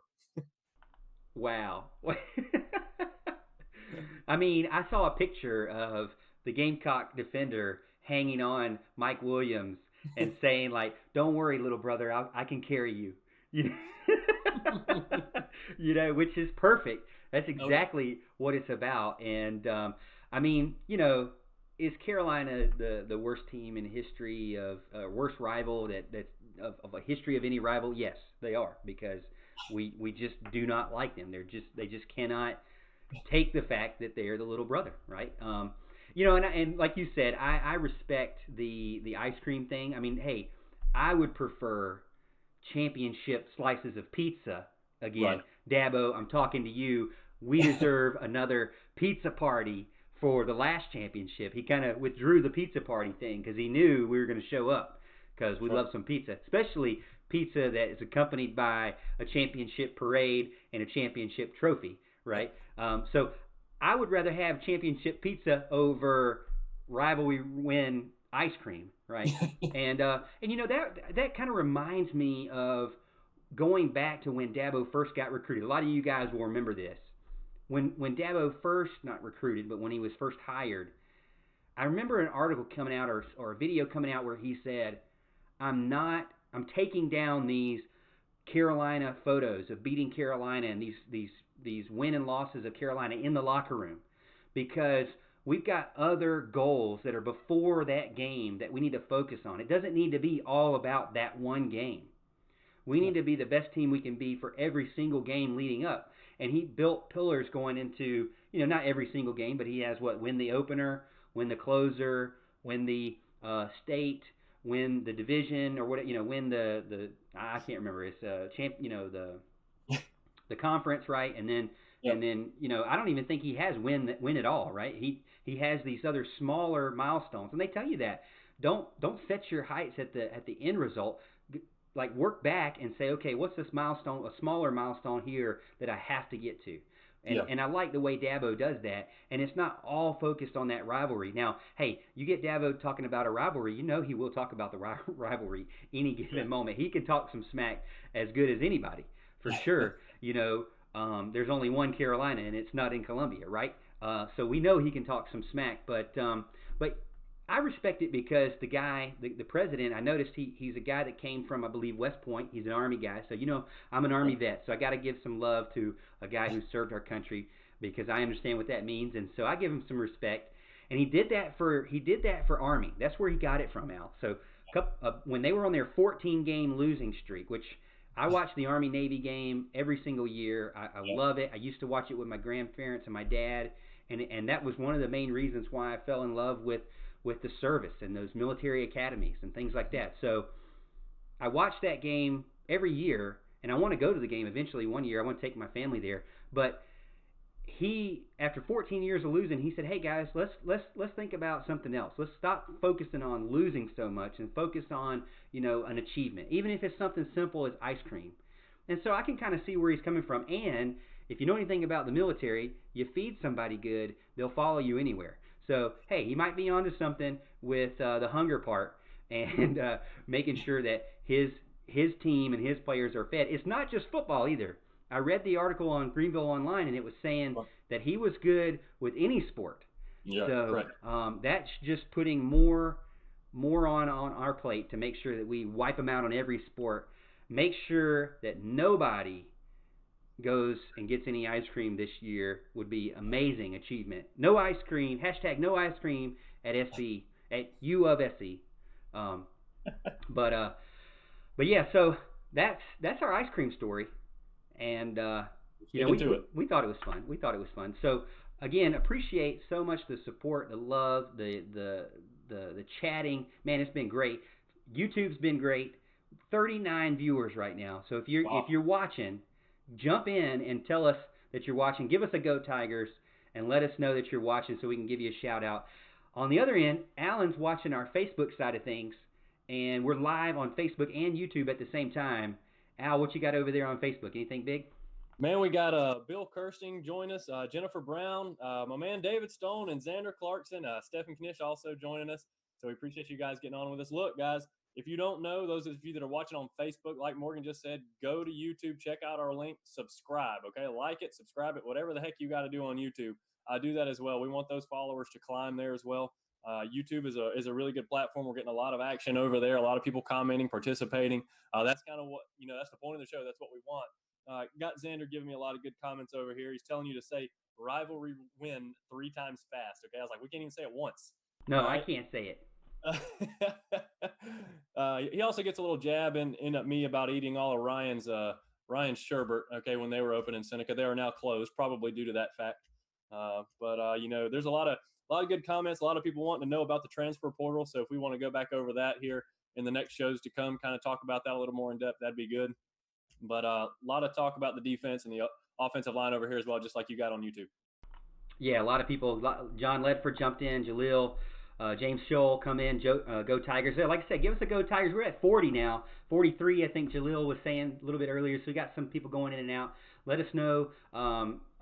Wow. I mean, I saw a picture of the Gamecock defender hanging on Mike Williams and saying, like, don't worry, little brother, I can carry you. Which is perfect. That's exactly what it's about. And, I mean, is Carolina the worst team in history of worst rival that's of a history of any rival? Yes, they are, because we just do not like them. They just cannot take the fact that they're the little brother, right? And like you said, I respect the ice cream thing. I mean, hey, I would prefer championship slices of pizza again. Right. Dabo, I'm talking to you. We deserve another pizza party for the last championship. He kind of withdrew the pizza party thing because he knew we were going to show up because we love some pizza, especially pizza that is accompanied by a championship parade and a championship trophy, right? So I would rather have championship pizza over rivalry win ice cream, right? and you know, that kind of reminds me of going back to when Dabo first got recruited. A lot of you guys will remember this. When Dabo first, not recruited, but when he was first hired, I remember an article coming out or a video coming out where he said, I'm taking down these Carolina photos of beating Carolina and these win and losses of Carolina in the locker room, because we've got other goals that are before that game that we need to focus on. It doesn't need to be all about that one game. We need to be the best team we can be for every single game leading up. And he built pillars going into, you know, not every single game, but he has win the opener, win the closer, win the state, win the division, or what, you know, win the I can't remember, it's the conference, right? And then and then, you know, I don't even think he has win it all, right? He has these other smaller milestones, and they tell you that don't set your heights at the end result. Like, work back and say, okay, what's this milestone, a smaller milestone here that I have to get to? And I like the way Dabo does that, and it's not all focused on that rivalry. Now, hey, you get Dabo talking about a rivalry, you know he will talk about the rivalry any given moment. He can talk some smack as good as anybody, for sure. You know, there's only one Carolina, and it's not in Columbia, right? So we know he can talk some smack, but I respect it because the guy, the president, I noticed he's a guy that came from, I believe, West Point. He's an Army guy. So, you know, I'm an Army vet. So I got to give some love to a guy who served our country because I understand what that means. And so I give him some respect. And he did that for Army. That's where he got it from, Al. So when they were on their 14-game losing streak, which I watch the Army-Navy game every single year. I love it. I used to watch it with my grandparents and my dad. And that was one of the main reasons why I fell in love with the service and those military academies and things like that. So I watch that game every year, and I want to go to the game eventually one year. I want to take my family there. But he, after 14 years of losing, he said, hey guys, let's think about something else. Let's stop focusing on losing so much and focus on, you know, an achievement, even if it's something simple as ice cream. And so I can kind of see where he's coming from. And if you know anything about the military, you feed somebody good, they'll follow you anywhere. So, hey, he might be onto something with the hunger part and making sure that his team and his players are fed. It's not just football either. I read the article on Greenville Online, and it was saying that he was good with any sport. Yeah, so that's just putting more on our plate to make sure that we wipe them out on every sport. Make sure that nobody goes and gets any ice cream this year would be amazing achievement. No ice cream, # no ice cream at SC, at U of SC. But yeah, so that's our ice cream story. And you know, we thought it was fun. We thought it was fun. So again, appreciate so much the support, the love, the chatting. Man, it's been great. YouTube's been great. 39 viewers right now. So if you're watching, jump in and tell us that you're watching. Give us a Go Tigers and let us know that you're watching so we can give you a shout out. On the other end, Alan's watching our Facebook side of things, and we're live on Facebook and YouTube at the same time. Al, what you got over there on Facebook? Anything big? Man, we got Bill Kirsting join us, Jennifer Brown, my man David Stone, and Xander Clarkson, Stephen Knish also joining us. So we appreciate you guys getting on with us. Look, guys, if you don't know, those of you that are watching on Facebook, like Morgan just said, go to YouTube, check out our link, subscribe, okay? Like it, subscribe it, whatever the heck you got to do on YouTube. Do that as well. We want those followers to climb there as well. YouTube is a really good platform. We're getting a lot of action over there, a lot of people commenting, participating. That's kind of what, you know, that's the point of the show. That's what we want. Got Xander giving me a lot of good comments over here. He's telling you to say rivalry win 3 times fast, okay? I was like, we can't even say it once. No, right? I can't say it. He also gets a little jab in at me about eating all of Ryan's sherbet, okay, when they were open in Seneca. They are now closed, probably due to that fact. But you know, there's a lot of good comments, a lot of people wanting to know about the transfer portal. So if we want to go back over that here in the next shows to come, kind of talk about that a little more in depth, that'd be good. But a lot of talk about the defense and the offensive line over here as well, just like you got on YouTube. Yeah, a lot of people. John Ledford jumped in, Jaleel. James Scholl come in, go Tigers. Like I said, give us a go Tigers. We're at 40 now, 43 I think Jalil was saying a little bit earlier, so we got some people going in and out. Let us know.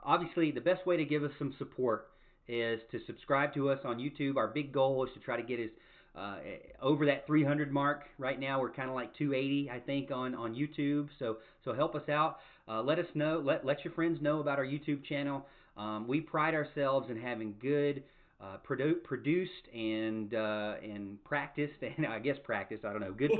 Obviously, the best way to give us some support is to subscribe to us on YouTube. Our big goal is to try to get over that 300 mark. Right now we're kind of like 280 I think on YouTube, so help us out. Let us know, let your friends know about our YouTube channel. We pride ourselves in having good produced and practiced, and I guess practiced, I don't know, good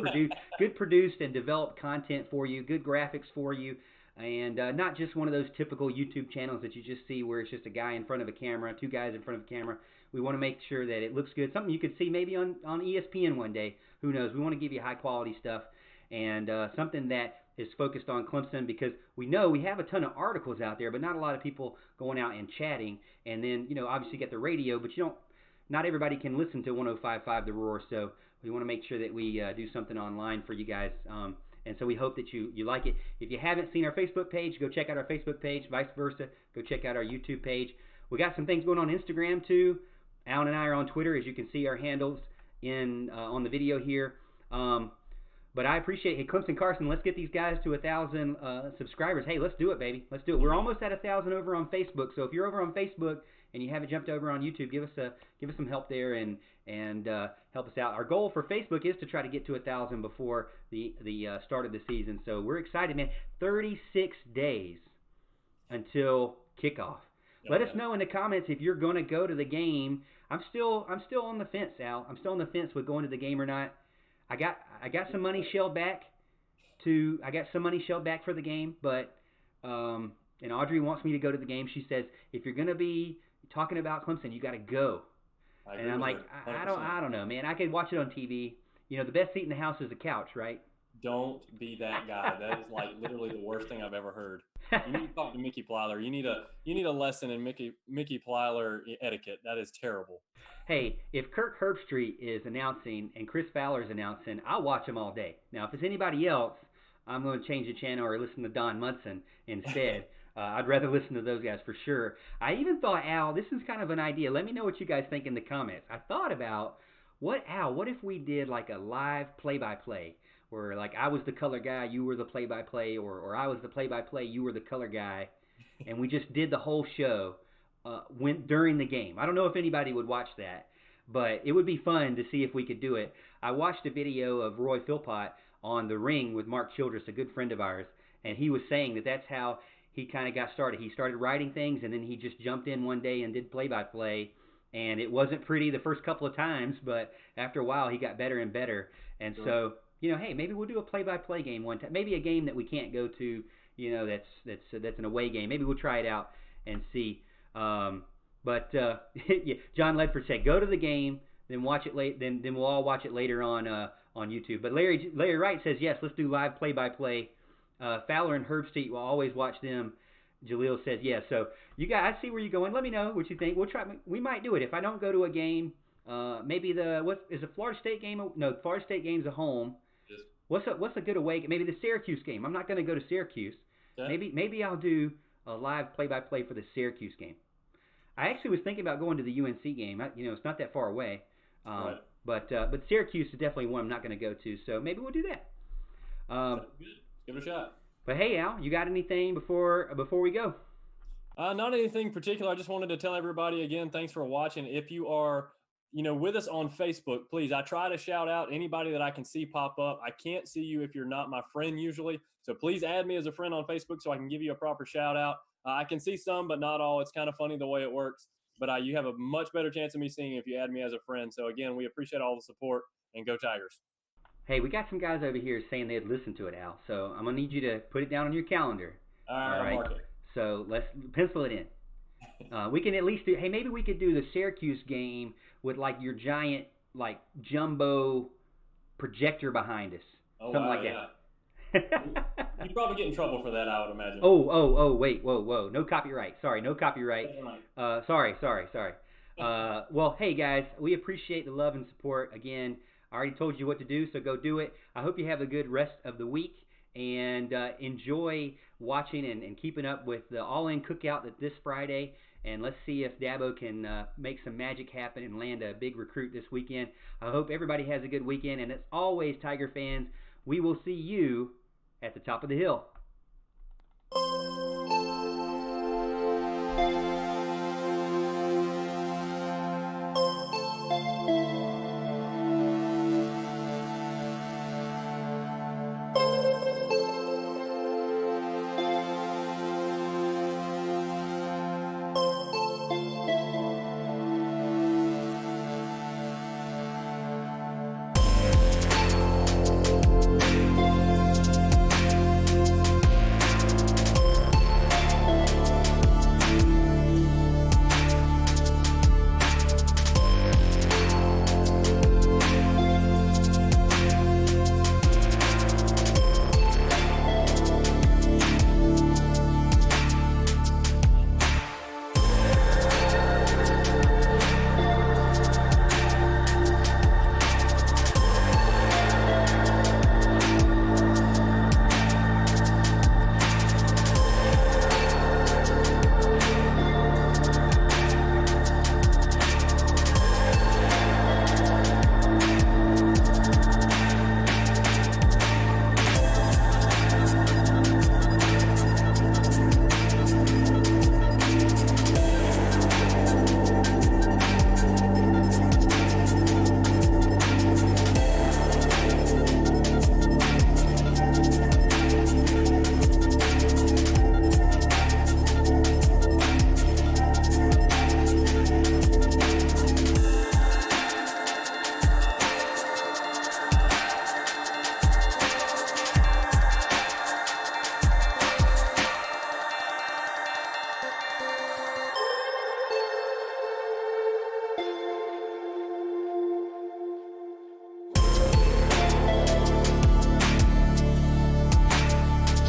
produced and developed content for you, good graphics for you, and not just one of those typical YouTube channels that you just see where it's just a guy in front of a camera, two guys in front of a camera. We want to make sure that it looks good, something you could see maybe on ESPN one day, who knows. We want to give you high quality stuff, and something that is focused on Clemson, because we know we have a ton of articles out there, but not a lot of people going out and chatting. And then, obviously you get the radio, but not everybody can listen to 105.5 The Roar, so we want to make sure that we do something online for you guys. And so we hope that you like it. If you haven't seen our Facebook page, go check out our Facebook page. Vice versa, go check out our YouTube page. We got some things going on Instagram too. Alan and I are on Twitter, as you can see our handles on the video here. But I appreciate, hey, Clemson Carson, let's get these guys to 1,000 subscribers. Hey, let's do it, baby. Let's do it. We're almost at 1,000 over on Facebook. So if you're over on Facebook and you haven't jumped over on YouTube, give us some help there and help us out. Our goal for Facebook is to try to get to 1,000 before the start of the season. So we're excited, man. 36 days until kickoff. Let us know in the comments if you're going to go to the game. I'm still on the fence, Al. I'm still on the fence with going to the game or not. I got some money shelled back for the game, but and Audrey wants me to go to the game. She says if you're going to be talking about Clemson, you got to go. And I'm like, I don't know, man. I could watch it on TV. The best seat in the house is a couch, right? Don't be that guy. That is like literally the worst thing I've ever heard. You need to talk to Mickey Plyler. You need a lesson in Mickey Plyler etiquette. That is terrible. Hey, if Kirk Herbstreit is announcing and Chris Fowler's announcing, I'll watch them all day. Now, if it's anybody else, I'm going to change the channel or listen to Don Munson instead. I'd rather listen to those guys for sure. I even thought, Al, this is kind of an idea. Let me know what you guys think in the comments. I thought about, what if we did like a live play-by-play, where like I was the color guy, you were the play-by-play, or I was the play-by-play, you were the color guy, and we just did the whole show during the game. I don't know if anybody would watch that, but it would be fun to see if we could do it. I watched a video of Roy Philpott on The Ring with Mark Childress, a good friend of ours, and he was saying that that's how he kind of got started. He started writing things, and then he just jumped in one day and did play-by-play, and it wasn't pretty the first couple of times, but after a while he got better and better. And so, hey, maybe we'll do a play-by-play game one time. Maybe a game that we can't go to, that's an away game. Maybe we'll try it out and see. But yeah, John Ledford said, go to the game, then watch it late. Then we'll all watch it later on YouTube. But Larry Wright says, yes, let's do live play-by-play. Fowler and Herbstreit will always watch them. Jaleel says yes. So you guys, I see where you're going. Let me know what you think. We'll try. We might do it if I don't go to a game. Maybe what is the Florida State game? No, Florida State game's at home. Yes. What's a good away game? Maybe the Syracuse game. I'm not going to go to Syracuse. Okay. Maybe I'll do a live play-by-play for the Syracuse game. I actually was thinking about going to the UNC game. It's not that far away. Right. But Syracuse is definitely one I'm not going to go to. So maybe we'll do that. Good. Give it a shot. But hey, Al, you got anything before we go? Not anything particular. I just wanted to tell everybody again, thanks for watching. If you are, with us on Facebook, please, I try to shout out anybody that I can see pop up. I can't see you if you're not my friend usually. So please add me as a friend on Facebook so I can give you a proper shout out. I can see some, but not all. It's kind of funny the way it works. But you have a much better chance of me seeing if you add me as a friend. So again, we appreciate all the support, and go Tigers. Hey, we got some guys over here saying they'd listen to it, Al. So I'm going to need you to put it down on your calendar. All right. Mark it. So let's pencil it in. We can at least do, hey, maybe we could do the Syracuse game with like your giant, like jumbo projector behind us. Something like that. You'd probably get in trouble for that, I would imagine. Wait, whoa. No copyright. Sorry, no copyright. Sorry. Well, hey, guys, we appreciate the love and support. Again, I already told you what to do, so go do it. I hope you have a good rest of the week and enjoy watching and keeping up with the All-In Cookout this Friday. and let's see if Dabo can make some magic happen and land a big recruit this weekend. I hope everybody has a good weekend, and as always, Tiger fans, we will see you at the top of the hill.